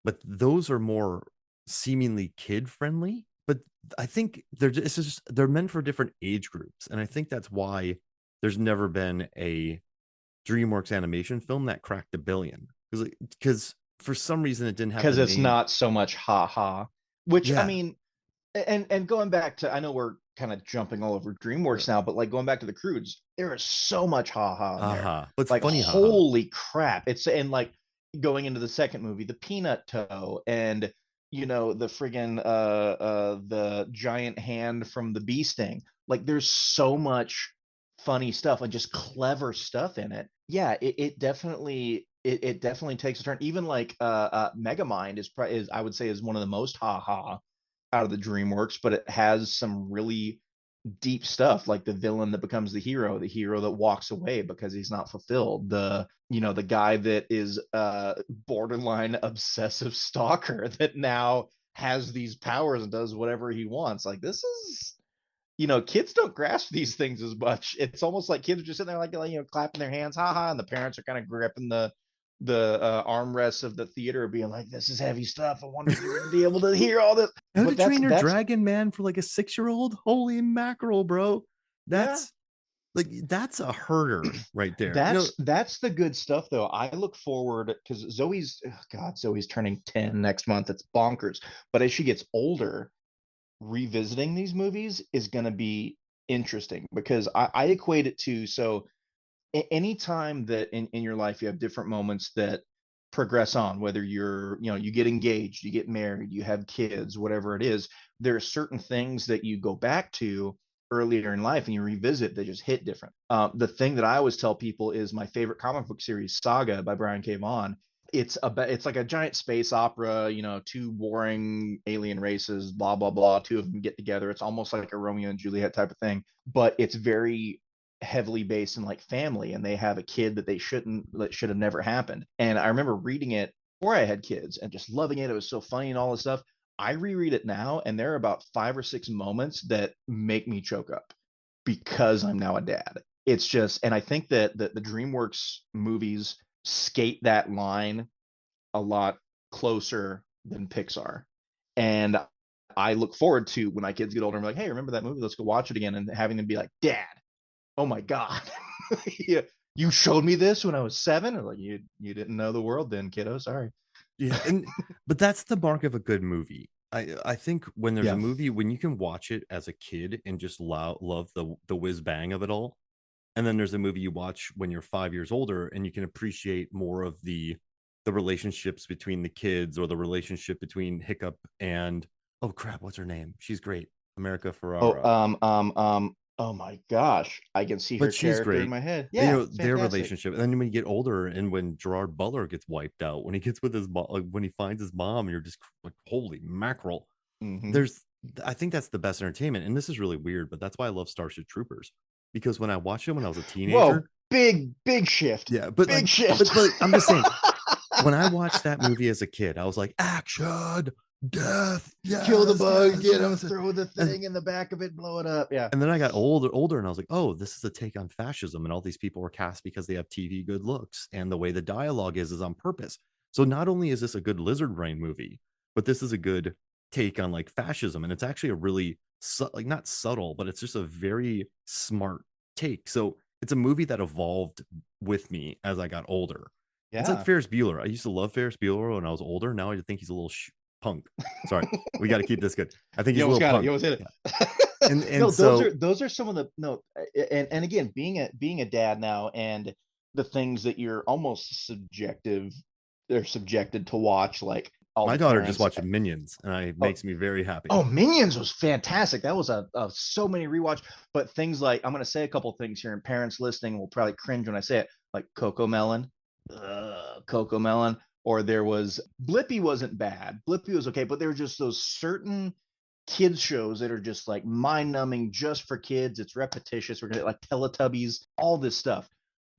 but those are more seemingly kid friendly. But I think they're meant for different age groups, and I think that's why there's never been a DreamWorks animation film that cracked a billion because for some reason it didn't have the Because it's name. not so much ha ha. Which, I Yeah, mean, and going back to, I know we're kind of jumping all over DreamWorks now, but like going back to the Croods, there is so much ha ha in there. haha, but it's Like, funny, haha. holy crap. It's, and like going into the second movie, the peanut toe, and the friggin' the giant hand from the bee sting. Like, there's so much funny stuff and just clever stuff in it. Yeah, it definitely takes a turn. Even like Megamind is, I would say, is one of the most ha ha out of the DreamWorks, but it has some really deep stuff, like the villain that becomes the hero that walks away because he's not fulfilled, the guy that is borderline obsessive stalker that now has these powers and does whatever he wants. Like, this is, kids don't grasp these things as much. It's almost like kids are just sitting there, like, clapping their hands, haha, and the parents are kind of gripping the armrests of the theater, being like, "This is heavy stuff. I wonder if you're going to be able to hear all this." How to But that's Train Your that's Dragon, man, for like a 6-year-old. Holy mackerel, bro! yeah, That's that's a herder right there. that's the good stuff, though. I look forward, because Zoe's turning 10 next month. It's bonkers. But as she gets older, revisiting these movies is going to be interesting, because I equate it to, so any time that in your life you have different moments that progress on, whether you get engaged, you get married, you have kids, whatever it is, there are certain things that you go back to earlier in life and you revisit that just hit different. The thing that I always tell people is my favorite comic book series, Saga by Brian K. Vaughan. It's like a giant space opera, two warring alien races, blah blah blah, two of them get together. It's almost like a Romeo and Juliet type of thing, but it's very heavily based in like family, and they have a kid that should have never happened. And I remember reading it before I had kids and just loving it. It was so funny and all this stuff. I reread it now, and there are about 5 or 6 moments that make me choke up because I'm now a dad. It's just, and I think that the DreamWorks movies skate that line a lot closer than Pixar. And I look forward to when my kids get older and be like, hey, remember that movie? Let's go watch it again. And having them be like, Dad, oh my God. Yeah, you showed me this when I was 7. I'm like, you didn't know the world then, kiddo. Sorry. Yeah, and but that's the mark of a good movie. I think when there's a Yeah. movie when you can watch it as a kid and just love the whiz bang of it all, and then there's a movie you watch when you're 5 years older and you can appreciate more of the relationships between the kids, or the relationship between Hiccup and, oh crap, what's her name? She's great, America Oh, Ferrara. oh my gosh. I can see her But she's character in great. my head. And, Yeah, their fantastic. relationship. And then when you get older, and when Gerard Butler gets wiped out, when he gets with his mom, like when he finds his mom, you're just like, holy mackerel. Hmm. There's, I think that's the best entertainment. And this is really weird, but that's why I love Starship Troopers, because when I watched it when I was a Whoa, teenager, big shift. yeah, but Big like, shift. but I'm just saying, when I watched that movie as a kid, I was like, action, death, Kill the yes, bug, yes, get him, yes. throw the And thing in the back of it, blow it up. Yeah. and then I got older, and I was like, oh, this is a take on fascism, and all these people were cast because they have TV good looks, and the way the dialogue is on purpose. So not only is this a good lizard brain movie, but this is a good take on like fascism, and it's actually a really like not subtle, but it's just a very smart take. So it's a movie that evolved with me as I got older. It's like Yeah. Ferris Bueller. I used to love Ferris Bueller when I was older. Now I think he's a little punk. Sorry, we got to keep this good. I think You he's a almost little got it. You punk. almost hit Yeah. it. And No, those so are some of the no, and again, being a dad now, and the things that you're almost subjective, they're subjected to watch, like all my the daughter just parents. watched Minions, and it Oh, makes me very happy. oh, Minions was fantastic. That was a so many rewatch. But things like, I'm gonna say a couple things here, and parents listening will probably cringe when I say it, like Coco Melon, Coco Melon. Or there was Blippy, wasn't bad. Blippy was okay, but there were just those certain kids shows that are just like mind numbing just for kids. It's repetitious. We're gonna like Teletubbies, all this stuff.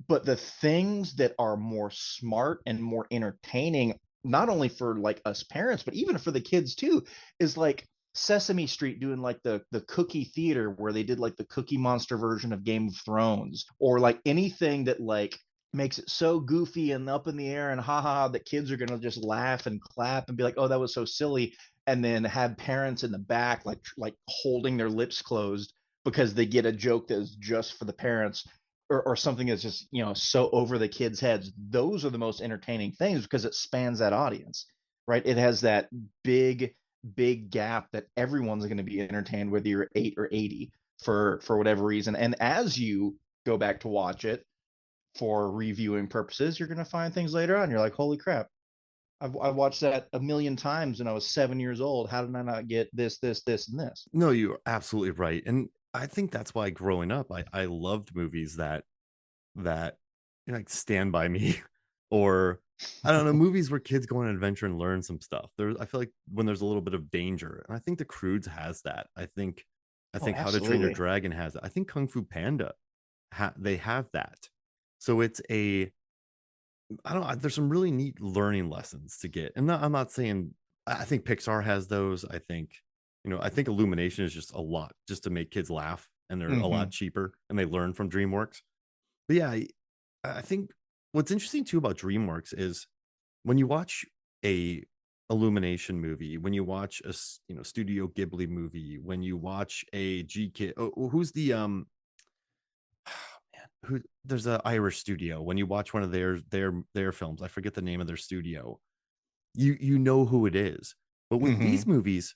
But the things that are more smart and more entertaining, not only for like us parents, but even for the kids too, is like Sesame Street doing like the cookie theater where they did like the Cookie Monster version of Game of Thrones, or like anything that like makes it so goofy and up in the air and ha ha that kids are gonna just laugh and clap and be like, oh, that was so silly, and then have parents in the back like holding their lips closed because they get a joke that is just for the parents, or something that's just so over the kids' heads. Those are the most entertaining things because it spans that audience, right? It has that big big gap that everyone's going to be entertained whether you're 8 or 80 for whatever reason. And as you go back to watch it for reviewing purposes, you're going to find things later on you're like, holy crap, I've watched that a million times when I was 7 years old. How did I not get this and this? No, you're absolutely right. And I think that's why growing up, I loved movies that like Stand By Me, or I don't know, movies where kids go on an adventure and learn some stuff. I feel like when there's a little bit of danger, and I think the Croods has that. I Oh, think How to Train Your absolutely. Dragon has it. I think Kung Fu Panda, they have that. So it's a, I don't know, there's some really neat learning lessons to get. And I'm not saying, I think Pixar has those. I think, I think Illumination is just a lot just to make kids laugh, and they're a lot Mm-hmm. cheaper, and they learn from DreamWorks. But yeah, I think what's interesting too about DreamWorks is when you watch a Illumination movie, when you watch a Studio Ghibli movie, when you watch a GK, who's the man, who there's a Irish studio. When you watch one of their films, I forget the name of their studio. You know who it is. But with Mm-hmm. these movies,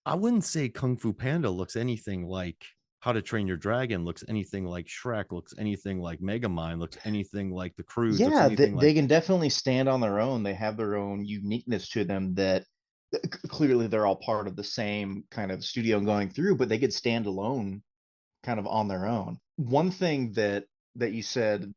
I wouldn't say Kung Fu Panda looks anything like How to Train Your Dragon, looks anything like Shrek, looks anything like Megamind, looks anything like The Croods, looks Yeah, anything they like, can definitely stand on their own. They have their own uniqueness to them that clearly they're all part of the same kind of studio going through, but they could stand alone kind of on their own. One thing that you said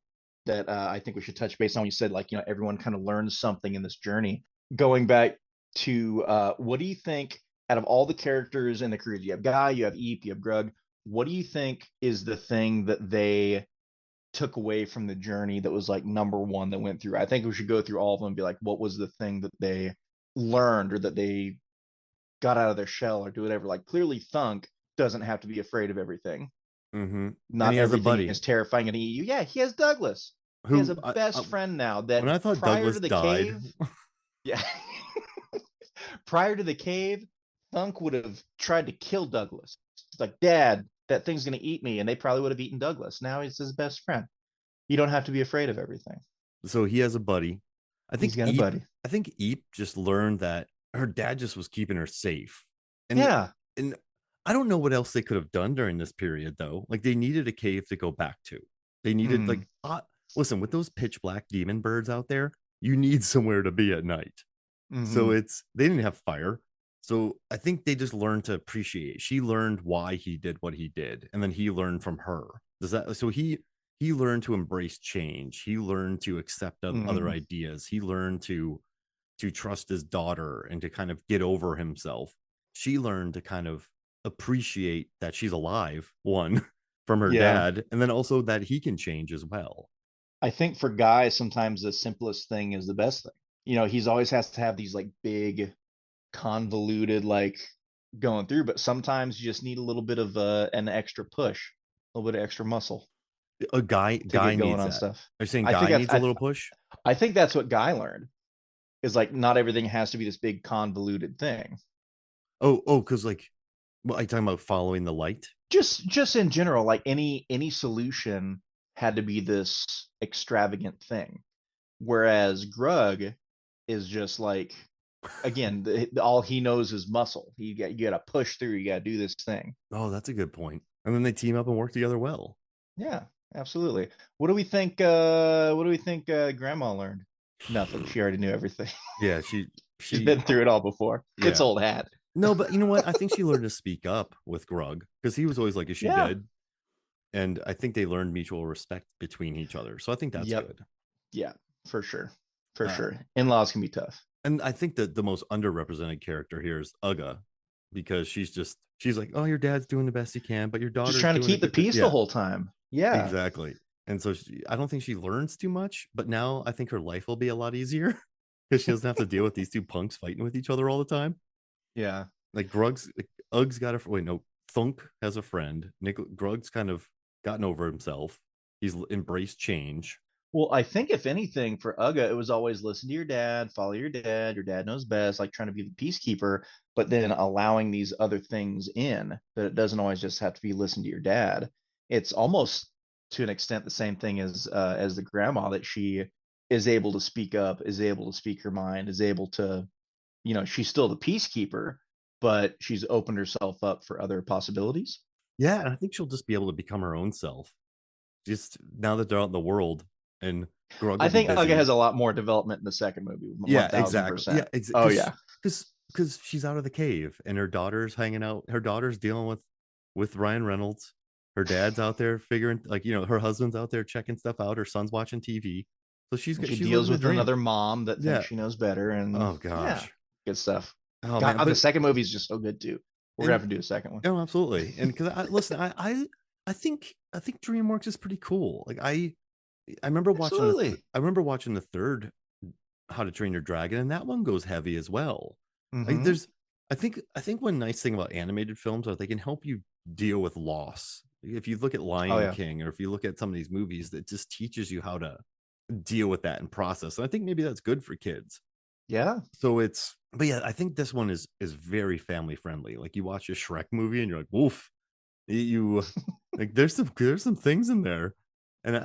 that I think we should touch base on, you said like, everyone kind of learns something in this journey. Going back to what do you think out of all the characters in the cruise? You have Guy, you have Eep, you have Grug. what do you think is the thing that they took away from the journey that was like number one that went through? I think we should go through all of them and be like, what was the thing that they learned or that they got out of their shell or do whatever? Like clearly Thunk doesn't have to be afraid of everything. Mm-hmm. And Not he has a everything buddy is terrifying and eat you. Yeah, he has Douglas. He has who a best friend now when that I thought prior to Douglas the died. cave, yeah, prior to the cave, Thunk would have tried to kill Douglas. It's like, Dad, that thing's gonna eat me, and they probably would have eaten Douglas. Now he's his best friend. You don't have to be afraid of everything. So he has a buddy. I He's think got a Eep. buddy. I think Eep just learned that her dad just was keeping her safe, and Yeah. and I don't know what else they could have done during this period though. Like they needed a cave to go back to. They needed Mm, like listen, with those pitch black demon birds out there, you need somewhere to be at night. So hmm it's they didn't have fire. So I think they just learned to appreciate. She learned why he did what he did, and then he learned from her. Does that so he learned to embrace change. He learned to accept other hmm ideas. He learned to trust his daughter and to kind of get over himself. She learned to kind of appreciate that she's alive, one from her Yeah. dad, and then also that he can change as well. I think for guys, sometimes the simplest thing is the best thing. He's always has to have these like big, convoluted, like going through, but sometimes you just need a little bit of an extra push, a little bit of extra muscle A guy to guy get going needs on that. stuff. Are you saying I think guy that's needs a little push? I think that's what Guy learned is like not everything has to be this big convoluted thing. Because like, what are you talking about? Following the light? Just in general, like any solution had to be this extravagant thing. Whereas Grug is just like again, all he knows is muscle. You got to push through. You got to do this thing. Oh, that's a good point. And then they team up and work together well. Yeah, absolutely. What do we think? What do we think? Grandma learned nothing. She already knew everything. Yeah, She's she been through it all before. It's yeah. old hat. No, but you know what? I think she learned to speak up with Grug because he was always like, "Is she Yeah. dead?" And I think they learned mutual respect between each other. So I think that's Yep. good. Yeah. For sure. For Uh, sure. In-laws can be tough. and I think that the most underrepresented character here is Uga because she's like, "Oh, your dad's doing the best he can, but your Just daughter's trying to doing a keep the good thing." peace the Yeah, whole time. Yeah. exactly. And so I don't think she learns too much, but now I think her life will be a lot easier because she doesn't have to deal with these two punks fighting with each other all the time. Yeah. Like Ug's got a wait, no, Thunk has a friend. Grug's kind of gotten over himself. He's embraced change. Well, I think if anything for Uga, it was always listen to your dad, follow your dad. Your dad knows best, like trying to be the peacekeeper, but then allowing these other things in that it doesn't always just have to be listen to your dad. It's almost to an extent the same thing as the grandma that she is able to speak up, is able to speak her mind, is able to, she's still the peacekeeper, but she's opened herself up for other possibilities. Yeah, and I think she'll just be able to become her own self. Just now that they're out in the world, and Grug will I be think Uga busy. has a lot more development in the second movie, Yeah, one thousand exactly. Yeah, percent. Oh because yeah, because she's out of the cave and her daughter's hanging out. Her daughter's dealing with Ryan Reynolds. Her dad's out there figuring like her husband's out there checking stuff out. Her son's watching TV, so and she she's deals living the with dream. another mom that thinks Yeah. she knows better, and Oh yeah, gosh. good stuff. Oh man. God, the But second movie is just so good too. We're gonna and have to do a second one. no, absolutely. And because listen, I think DreamWorks is pretty cool. Like I remember watching Absolutely. I remember watching the third How to Train Your Dragon, and that one goes heavy as well. Like Mm-hmm. there's I think one nice thing about animated films is they can help you deal with loss. If you look at Oh Lion yeah, King or if you look at some of these movies, that just teaches you how to deal with that and process. And I think maybe that's good for kids. yeah. So it's but yeah, I think this one is very family friendly. Like you watch a Shrek movie and you're like, woof, you like there's some things in there. And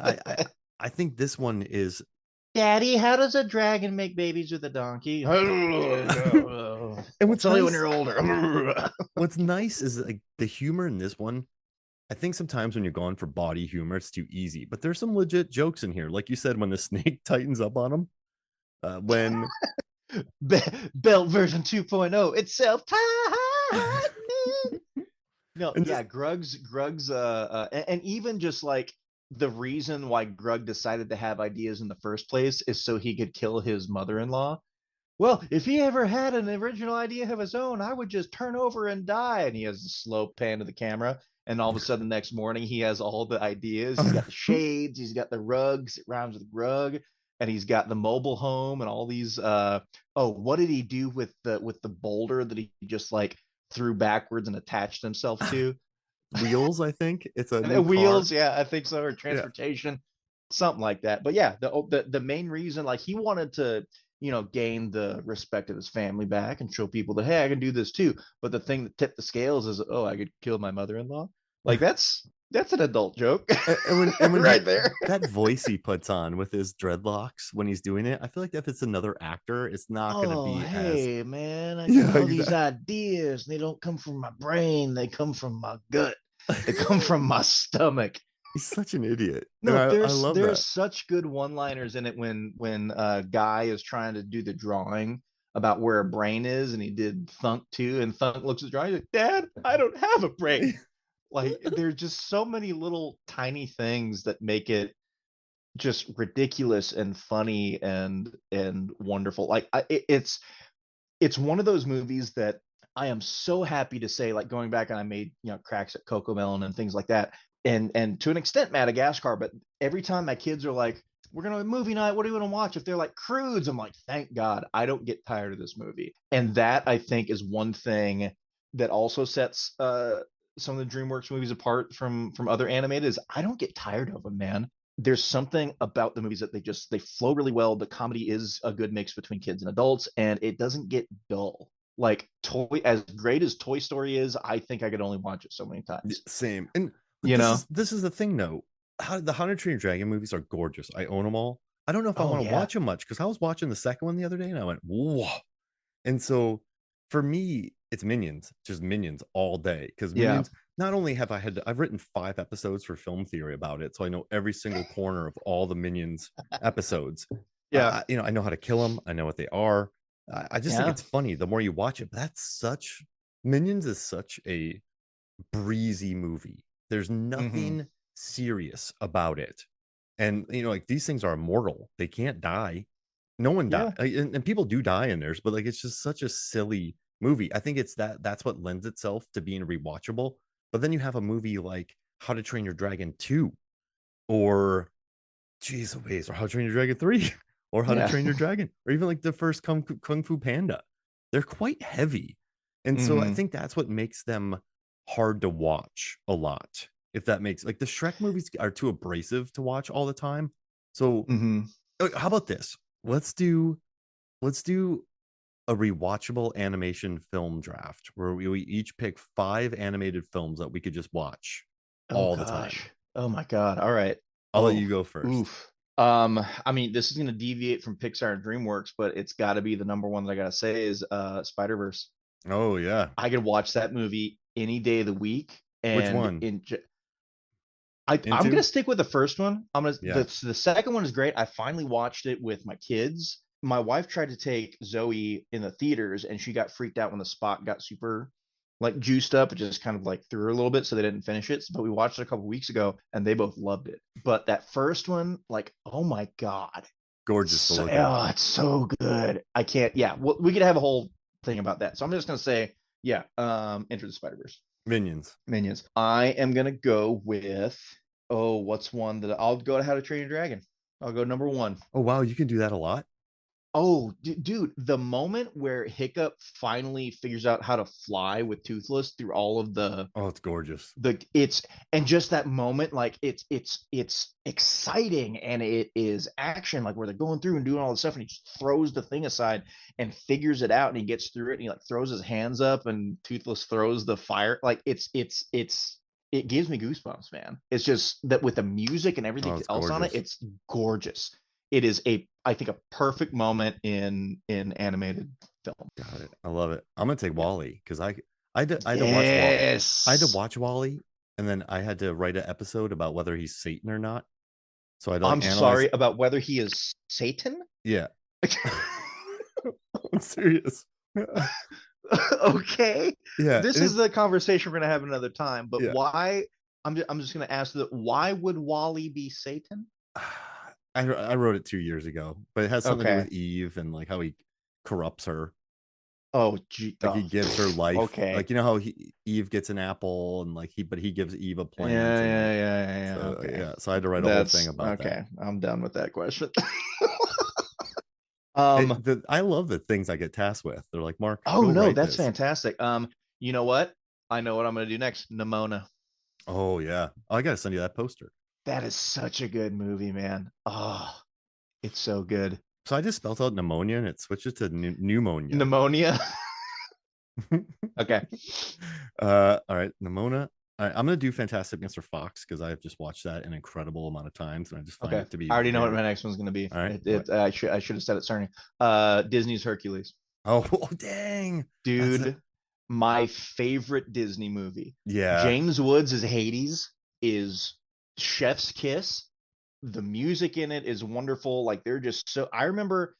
I think this one is Daddy, how does a dragon make babies with a donkey? I'll and what's tell you when nice you're older. what's nice is like the humor in this one. I think sometimes when you're going for body humor, it's too easy. But there's some legit jokes in here. Like you said, when the snake tightens up on him, when Belt version 2.0, it's self tightening. No, and yeah, just Grug's and even just like the reason why Grug decided to have ideas in the first place is so he could kill his mother-in-law. Well, if he ever had an original idea of his own, I would just turn over and die. And he has a slow pan to the camera. And all of a sudden, the next morning, he has all the ideas. He's got the shades, he's got the rugs, it rhymes with rug, and he's got the mobile home and all these. Oh, what did he do with the boulder that he just like threw backwards and attached himself to? Wheels, I think it's a And new the car. wheels, yeah, I think so, or Yeah. transportation, something like that. But yeah, the main reason, like he wanted to, gain the respect of his family back and show people that hey, I can do this too. But the thing that tipped the scales is, oh, I could kill my mother-in-law. Like that's an adult joke And when right he there. that voice he puts on with his dreadlocks when he's doing it, I feel like if it's another actor, it's not going to Oh, be as hey, man, I got yeah, all these exactly. ideas. They don't come from my brain, they come from my gut. They come from my stomach. He's such an idiot, and No, I there's love there's that. such good one-liners in it when Guy is trying to do the drawing about where a brain is, and he did Thunk too, and Thunk looks at the drawing, he's like, Dad, I don't have a brain. Like there's just so many little tiny things that make it just ridiculous and funny and wonderful. Like it's one of those movies that I am so happy to say, like going back and I made, cracks at Coco Melon and things like that. And to an extent Madagascar, but every time my kids are like, we're gonna have a movie night, what are we gonna watch? If they're like Croods, I'm like, thank God I don't get tired of this movie. And that I think is one thing that also sets some of the DreamWorks movies apart from other animated is I don't get tired of them, man. There's something about the movies that they flow really well. The comedy is a good mix between kids and adults, and it doesn't get dull. Like toy, as great as Toy Story is, I think I could only watch it so many times. Same, and but You this know? is this is the thing though. How to Train Your Dragon movies are gorgeous. I own them all. I don't know if I Oh want to yeah, watch them much because I was watching the second one the other day and I went, whoa. And so for me, it's Minions, just Minions all day. Because yeah, Minions, not only have I've written 5 episodes for Film Theory about it, so I know every single corner of all the Minions episodes. yeah, I know how to kill them. I know what they are. I just think yeah. it's funny the more you watch it. But that's such Minions is such a breezy movie. There's Mm-hmm. nothing serious about it. And like these things are immortal. They can't die. No one died. Yeah. And people do die in theirs, but like it's just such a silly movie. I think that's what lends itself to being rewatchable. But then you have a movie like How to Train Your Dragon 2 or Jeez Louise, or How to Train Your Dragon 3 or How to Yeah. Train Your Dragon, or even like the first Kung Fu Panda. They're quite heavy. And so I Mm-hmm. think that's what makes them hard to watch a lot. If that makes like the Shrek movies are too abrasive to watch all the time. So Mm-hmm. how about this? Let's do let's do a rewatchable animation film draft where we each pick 5 animated films that we could just watch Oh all the time. gosh. Oh my God. All right. I'll let Oh, you go first. oof. I mean, this is gonna deviate from Pixar and DreamWorks, but it's gotta be the number one that I gotta say is Spider-Verse. Oh yeah. I could watch that movie any day of the week. Which And one? I'm gonna Into? stick with the first one. I'm gonna Yeah. the second one is great. I finally watched it with my kids. My wife tried to take Zoe in the theaters, and she got freaked out when the spot got super like juiced up. It just kind of like threw her a little bit, so they didn't finish it. But we watched it a couple weeks ago, and they both loved it. But that first one, like, oh my god, Gorgeous to look at. it's so good. I can't. Yeah, we could have a whole thing about that. So I'm just gonna say, yeah, Enter the Spider Verse. Minions. Minions. I am gonna go with what's one that I'll go to How to Train Your Dragon. I'll go number one. Oh wow, you can do that a lot. Oh, dude, the moment where Hiccup finally figures out how to fly with Toothless through all of Oh, it's gorgeous. the it's and just that moment, like it's exciting and it is action, like where they're going through and doing all this stuff, and he just throws the thing aside and figures it out, and he gets through it, and he like throws his hands up, and Toothless throws the fire. Like it gives me goosebumps, man. It's just that with the music and Oh, everything it's else on it, gorgeous. it's gorgeous. It is I think a perfect moment in animated film. Got it. I love it. I'm gonna take Yeah. Wally because I had to watch I had to Yes. watch Wally, and then I had to write an episode about whether he's Satan or not. So I had to like I'm analyze. sorry about whether he is Satan. Yeah, I'm serious. Okay. Yeah, This and is it's the conversation we're gonna have another time. But yeah. why? I'm just gonna ask that. Why would Wally be Satan? I wrote it 2 years ago, but it has something to do Okay. with Eve and like how he corrupts her. Oh, gee, Like he gives her life. okay. Like you know how Eve gets an apple and like he gives Eve a Yeah, plant and like yeah. so Okay. yeah. So I had to write a whole thing That's about that. okay. I'm done with that question. I love the things I get tasked with. They're like, Mark, Oh go no, write that's this. fantastic. You know what? I know what I'm gonna do next. Nimona. Oh yeah. Oh, I gotta send you that poster. That is such a good movie, man. Oh, it's so good. So I just spelled out pneumonia and it switches to pneumonia. Pneumonia. Okay. All right, Nimona. All right, I'm gonna do Fantastic Mr. Fox because I've just watched that an incredible amount of times and I just find Okay. it to be I already know what very my next one's gonna be. all right. I should have said it starting. Disney's Hercules. Oh, oh dang. That's a Dude, my favorite Disney movie. yeah. James Woods as Hades is chef's kiss. The music in it is wonderful. Like they're just so I remember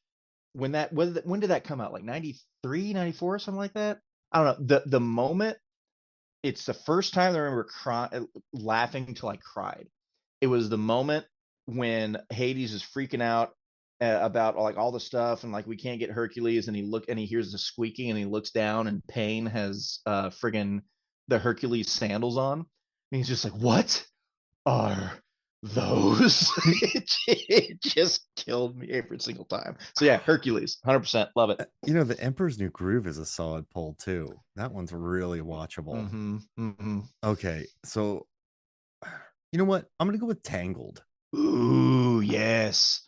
when did that come out? Like 93, 94, something like that. I don't know. The moment it's the first time I remember laughing till I cried. It was the moment when Hades is freaking out about like all the stuff and like we can't get Hercules and he hears the squeaking and he looks down and Pain has friggin' the Hercules sandals on and he's just like, what are those? It just killed me every single time. So yeah, Hercules, 100% love it. You know, The Emperor's New Groove is a solid pull too. That one's really watchable. Mm-hmm. Mm-hmm. Okay, so you know what? I'm gonna go with Tangled. Ooh, yes.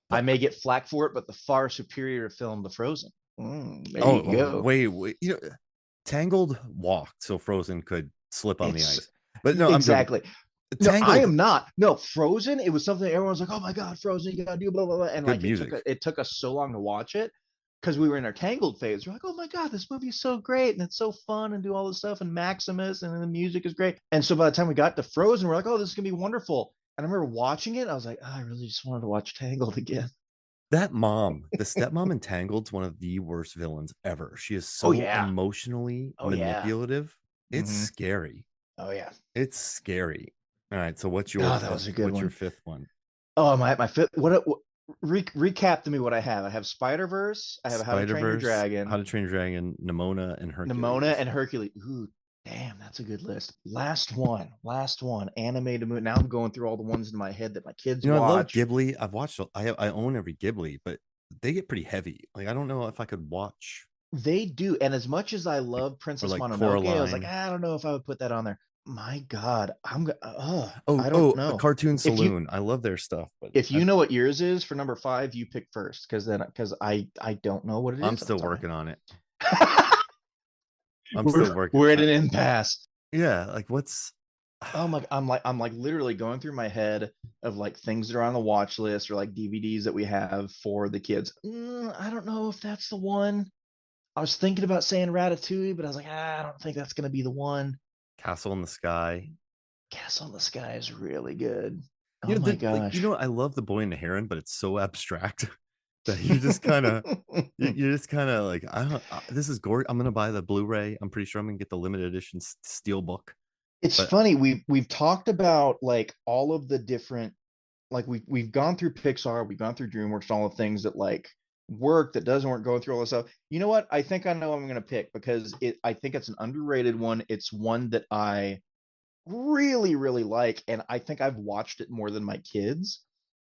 I may get flack for it, but the far superior film, The Frozen. There Oh, you oh, go. wait. You know, Tangled walked so Frozen could slip on the It's ice. But no, I'm joking. exactly. No, I Tangled, am not. No, Frozen. It was something everyone's like, "Oh my God, Frozen! You gotta do blah blah blah." And good like music. it took us so long to watch it because we were in our Tangled phase. We're like, "Oh my God, this movie is so great and it's so fun and do all this stuff and Maximus and the music is great." And so by the time we got to Frozen, we're like, "Oh, this is gonna be wonderful." And I remember watching it. I was like, oh, "I really just wanted to watch Tangled again." That mom, the stepmom in Tangled's one of the worst villains ever. She is Oh so yeah. emotionally Oh yeah. manipulative. It's Mm-hmm. scary. Oh yeah. It's scary. All right. So what's your Oh, that was fifth? a good What's your one. fifth one? Oh my fifth. What recap to me what I have. I have Spider Verse. I have How to Spider Train Your Verse, How Dragon, to Train Your Dragon, Nimona, and Nimona, Hercules. and Hercules. Ooh, damn, that's a good list. Last one. Last one. Animated movie. Now I'm going through all the ones in my head that my kids You know, I love watch. Ghibli. I've watched. I own every Ghibli, but they get pretty heavy. Like I don't know if I could watch They do, and as much as I like love or Princess like Mononoke, I was like, Coraline. I don't know if I would put that on there. My God, Oh, I don't oh, a know. Cartoon If you Saloon. I love their stuff, but if you know what yours is for number five, you pick first, because I don't know what it I'm is off still the top of working on it. my head. I'm we're still working. we're at an impasse. Yeah, like what's Oh my, I'm like literally going through my head of like things that are on the watch list or like DVDs that we have for the kids. I don't know if that's the one. I was thinking about saying Ratatouille, but I was like, I don't think that's gonna be the one. Castle in the Sky? Castle in the Sky is really good. You Oh know, my you gosh. know, I love The Boy and the Heron, but it's so abstract that you just kind of you're just kind of like I don't this is gore. I'm gonna buy the Blu-ray. I'm pretty sure I'm gonna get the limited edition steel book. It's But funny, we've talked about like all of the different like we've gone through Pixar, we've gone through DreamWorks, all the things that like work, that doesn't work, going through all this stuff. You know what? I think I know what I'm gonna pick because I think it's an underrated one. It's one that I really, really like, and I think I've watched it more than my kids.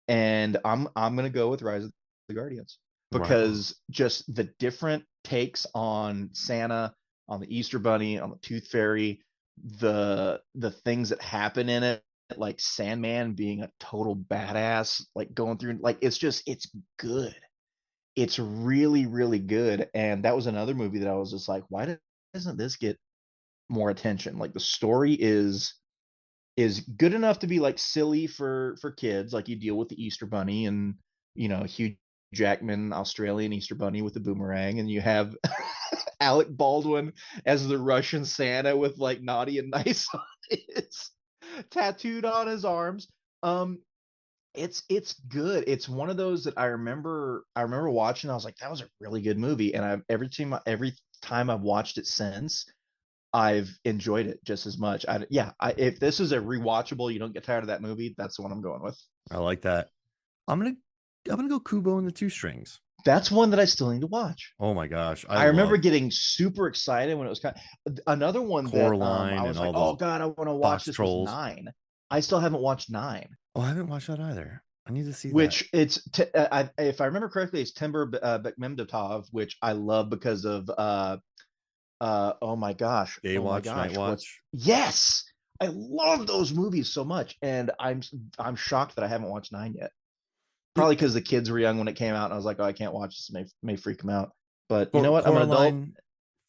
And I'm gonna go with Rise of the Guardians right. because just the different takes on Santa, on the Easter Bunny, on the Tooth Fairy, the things that happen in it, like Sandman being a total badass, like going through like it's good. It's really, really good. And that was another movie that I was just like, why doesn't this get more attention? Like the story is good enough to be like silly for kids. Like you deal with the Easter Bunny and Hugh Jackman, Australian Easter Bunny with the boomerang, and you have Alec Baldwin as the Russian Santa with like naughty and nice on his tattooed on his arms. Um, it's good. It's one of those that I remember watching. I was like, that was a really good movie, and every time I've watched it since, I've enjoyed it just as much. If this is a rewatchable, you don't get tired of that movie, that's the one I'm going with. I like that. I'm gonna I'm gonna go Kubo and the Two Strings. That's one that I still need to watch. Oh my gosh, I I remember love getting super excited when it was another one that Coraline I and was like, all oh those God, I want to watch box this was trolls. Nine. I still haven't watched Nine, Oh, I haven't watched that either. I need to see that. which if I remember correctly, it's Timur Bekmambetov, which I love because of Day oh my Watch, Night gosh, what's Watch. yes, I love those movies so much, and I'm shocked that I haven't watched Nine yet. It, Probably because the kids were young when it came out, and I was like, oh, I can't watch this, may freak them out. But you know what? I'm an adult. Coraline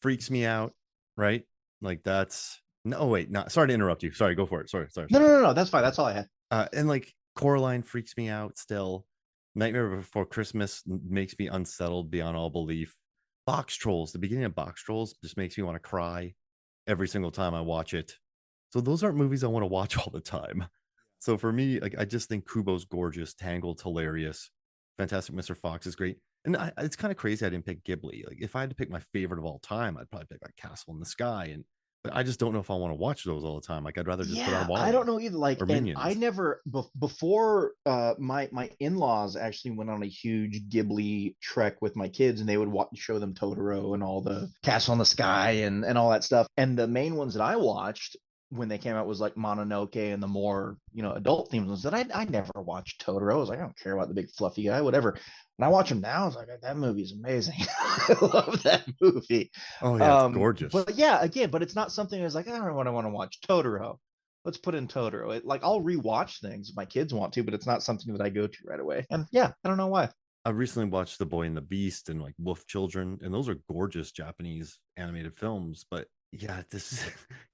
freaks me out, right? Like that's no wait, not sorry to interrupt you. Sorry, go for it. No, no, no, no. That's fine. That's all I had. And like Coraline freaks me out still. Nightmare Before Christmas makes me unsettled beyond all belief. Box Trolls, the beginning of Box Trolls just makes me want to cry every single time I watch it. So those aren't movies I want to watch all the time. So for me, like I just think Kubo's gorgeous, Tangled's hilarious, Fantastic Mr. Fox is great. And it's kind of crazy I didn't pick Ghibli. Like if I had to pick my favorite of all time, I'd probably pick like Castle in the Sky. And but I just don't know if I want to watch those all the time. Like I'd rather just put on Yeah, I don't Wally know either. Like, or and I Minions. never before my in-laws actually went on a huge Ghibli trek with my kids, and they would show them Totoro and all the Castle in the Sky and all that stuff. And the main ones that I watched when they came out was like Mononoke and the more adult themed ones. That I never watched Totoro. I was like, I don't care about the big fluffy guy, whatever. When I watch him now, I was like, that movie's amazing. I love that movie. Oh yeah, it's gorgeous. But yeah, again, but it's not something that's like, I don't want to watch Totoro. Let's put in Totoro. Like I'll rewatch things if my kids want to, but it's not something that I go to right away. And yeah, I don't know why. I recently watched The Boy and the Beast and like Wolf Children, and those are gorgeous Japanese animated films. But yeah, this is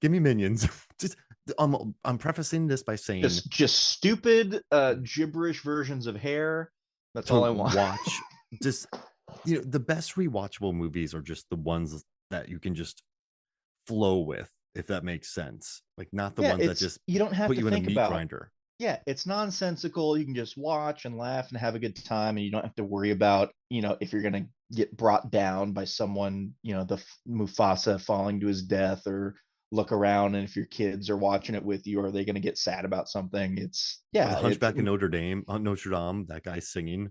give me Minions. Just I'm prefacing this by saying Just stupid gibberish versions of hair. That's all to I want. watch just the best rewatchable movies are just the ones that you can just flow with, if that makes sense. Like not the Yeah, ones that it's just you don't have put to you in a think meat about. grinder. Yeah, it's nonsensical. You can just watch and laugh and have a good time, and you don't have to worry about, if you're gonna get brought down by someone, the Mufasa falling to his death, or look around and if your kids are watching it with you, are they gonna get sad about something? It's Or the yeah, it's Hunchback of Notre Dame, that guy singing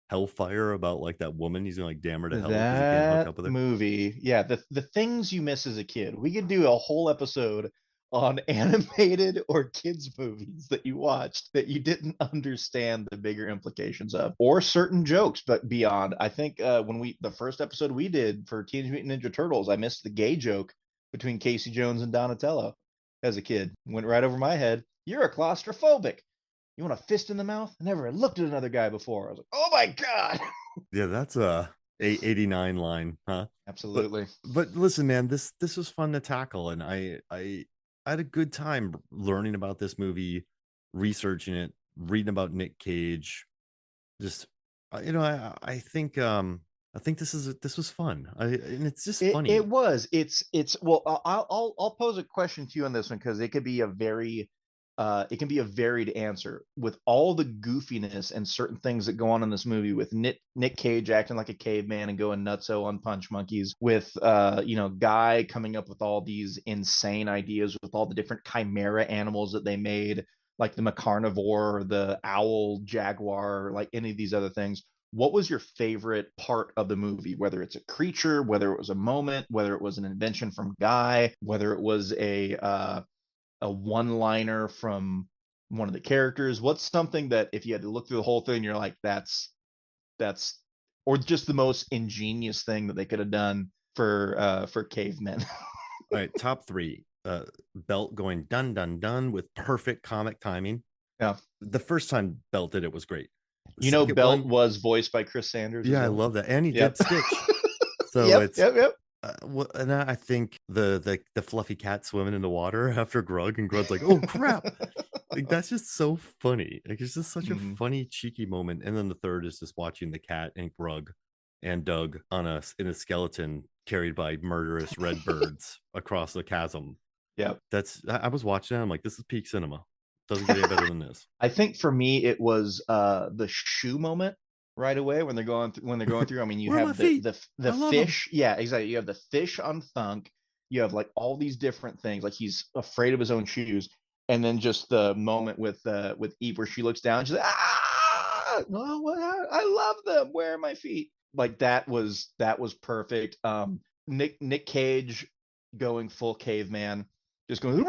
Hellfire about like that woman. He's gonna like damn her to hell because he can't hook that up with her. movie. Yeah, the things you miss as a kid. We could do a whole episode on animated or kids movies that you watched that you didn't understand the bigger implications of, or certain jokes, but beyond. I think when the first episode we did for Teenage Mutant Ninja Turtles, I missed the gay joke between Casey Jones and Donatello as a kid. Went right over my head. You're a claustrophobic. You want a fist in the mouth? I never looked at another guy before. I was like, oh my God. Yeah, that's a 89 line, huh? But Absolutely. listen, man, this was fun to tackle, and I had a good time learning about this movie, researching it, reading about Nick Cage. Just I think this was fun. And it's just It funny. was. It's well. I'll pose a question to you on this one because it could be a very it can be a varied answer with all the goofiness and certain things that go on in this movie with Nick Cage acting like a caveman and going nutso on punch monkeys, with Guy coming up with all these insane ideas with all the different chimera animals that they made, like the Macarnivore or the owl jaguar, like any of these other things. What was your favorite part of the movie? Whether it's a creature, whether it was a moment, whether it was an invention from Guy, whether it was a one liner from one of the characters. What's something that if you had to look through the whole thing, you're like, that's or just the most ingenious thing that they could have done for cavemen. All right, top three. Belt going dun dun dun with perfect comic timing. Yeah. The first time Belt did it was great. The second Belt one, was voiced by Chris Sanders as yeah, I well. love that, and he did Yep. Stitch. So Yep, it's yep, yep. and I think the fluffy cat swimming in the water after Grug, and Grug's like, "Oh crap!" Like that's just so funny. Like it's just such a Mhm. funny, cheeky moment. And then the third is just watching the cat and Grug and Doug in a skeleton carried by murderous red birds across the chasm. Yep. I was watching that. I'm like, this is peak cinema. Doesn't get any better than this. I think for me it was the shoe moment right away when they're going through. I mean, you Where are my have the feet? the I the love them. fish. Yeah, exactly. You have the fish on Thunk. You have like all these different things. Like he's afraid of his own shoes, and then just the moment with Eve where she looks down. And she's like, ah, oh, I love them. Where are my feet? like that was perfect. Nick Cage going full caveman, just going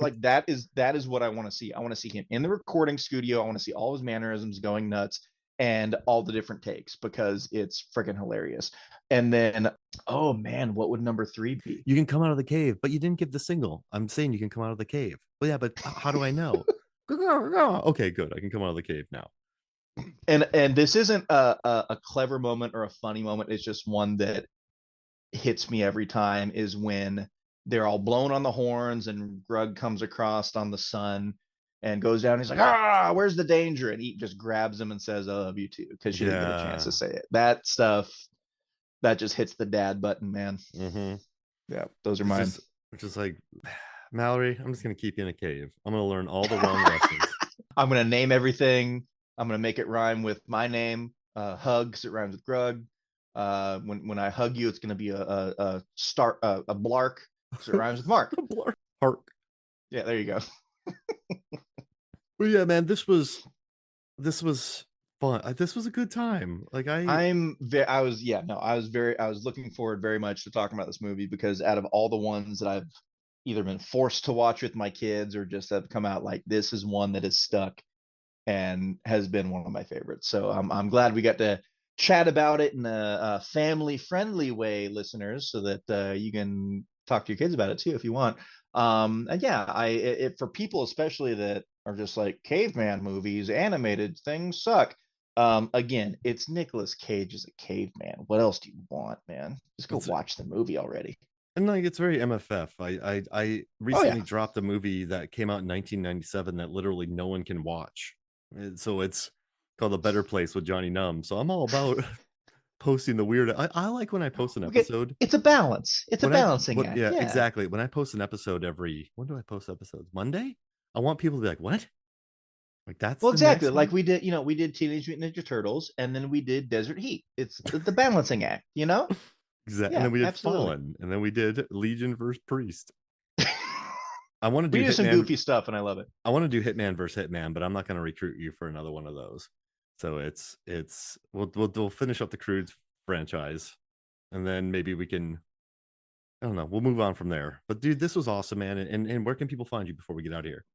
like that is what I want to see. I want to see him in the recording studio. I want to see all his mannerisms going nuts and all the different takes because it's freaking hilarious. And then, oh man, what would number three be? You can come out of the cave, but you didn't give the single. I'm saying you can come out of the cave. Well, yeah, but how do I know? Okay, good. I can come out of the cave now. And this isn't a clever moment or a funny moment. It's just one that hits me every time. Is when they're all blown on the horns and Grug comes across on the sun and goes down. He's like, ah, where's the danger? And he just grabs him and says, I love you too, because she didn't get a chance to Yeah. say it. That stuff that just hits the dad button, man. Mm-hmm. Yeah, those are It's mine. just like, Mallory, I'm just gonna keep you in a cave. I'm gonna learn all the wrong lessons. I'm gonna name everything. I'm gonna make it rhyme with my name. Hug, 'cause it rhymes with Grug. When I hug you, it's gonna be a start a blark, because it rhymes with Mark. Park. Yeah, there you go. Well, yeah, man, this was fun. This was a good time. Like I was yeah no I was looking forward very much to talking about this movie because out of all the ones that I've either been forced to watch with my kids or just have come out, like this is one that is stuck and has been one of my favorites. So I'm glad we got to chat about it in a family friendly way, listeners, so that you can talk to your kids about it too if you want. And yeah, for people especially that are just like caveman movies, animated things suck. Again, it's Nicolas Cage as a caveman. What else do you want, man? Just go it's watch the movie already. and like it's very MFF. I Oh yeah. recently dropped a movie that came out in 1997 that literally no one can watch. So it's called A Better Place with Johnny Numb. So I'm all about posting the weird. I like when I post an We get episode. it's a balance. It's a When I balancing what act. Yeah, Yeah. exactly. When I post an episode every when do I post episodes? Monday? I want people to be like, what? Like that's Well, the exactly. next Like one? we did Teenage Mutant Ninja Turtles, and then we did Desert Heat. It's the balancing act, you know? Exactly. And Yeah, then we did absolutely. Fallen, and then we did Legion versus Priest. I want to We do do some Hitman. goofy stuff, and I love it. I want to do Hitman versus Hitman, but I'm not going to recruit you for another one of those. So we'll finish up the Croods franchise, and then maybe we can. I don't know. We'll move on from there. But dude, this was awesome, man. And where can people find you before we get out of here?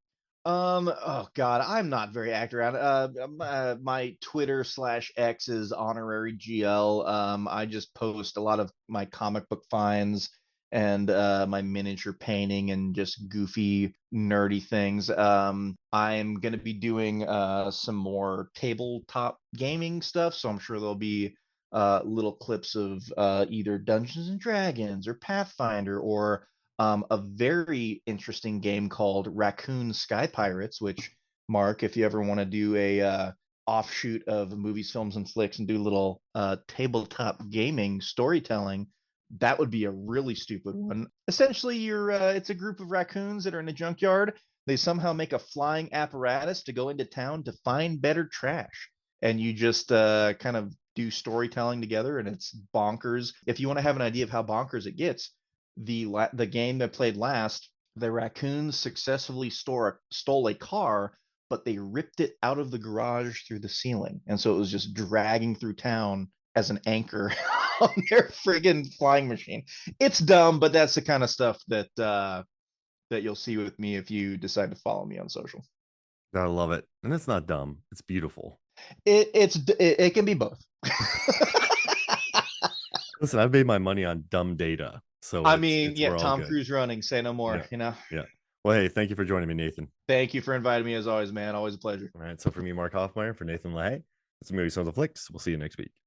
Oh God, I'm not very active around. My Twitter slash X is honorary GL. I just post a lot of my comic book finds and my miniature painting and just goofy, nerdy things. I'm gonna be doing some more tabletop gaming stuff, so I'm sure there'll be little clips of either Dungeons and Dragons or Pathfinder or a very interesting game called Raccoon Sky Pirates, which, Mark, if you ever want to do a offshoot of movies, films, and flicks and do a little tabletop gaming storytelling, that would be a really stupid one. Essentially, it's a group of raccoons that are in a junkyard. They somehow make a flying apparatus to go into town to find better trash. And you just kind of do storytelling together, and it's bonkers. If you want to have an idea of how bonkers it gets, the game that played last, the raccoons successfully stole a car, but they ripped it out of the garage through the ceiling, and so it was just dragging through town as an anchor on their friggin' flying machine. It's dumb, but that's the kind of stuff that you'll see with me if you decide to follow me on social. Gotta love it. And it's not dumb. It's beautiful. It can be both. Listen, I've made my money on dumb data. So I it's mean, it's yeah, we're all Tom good. Cruise running, say no more. Yeah. You know. Yeah. Well, hey, thank you for joining me, Nathan. Thank you for inviting me as always, man. Always a pleasure. All right. So for me, Mark Hoffmeyer, for Nathan LaHaye, it's a movie Sons of Flicks. We'll see you next week.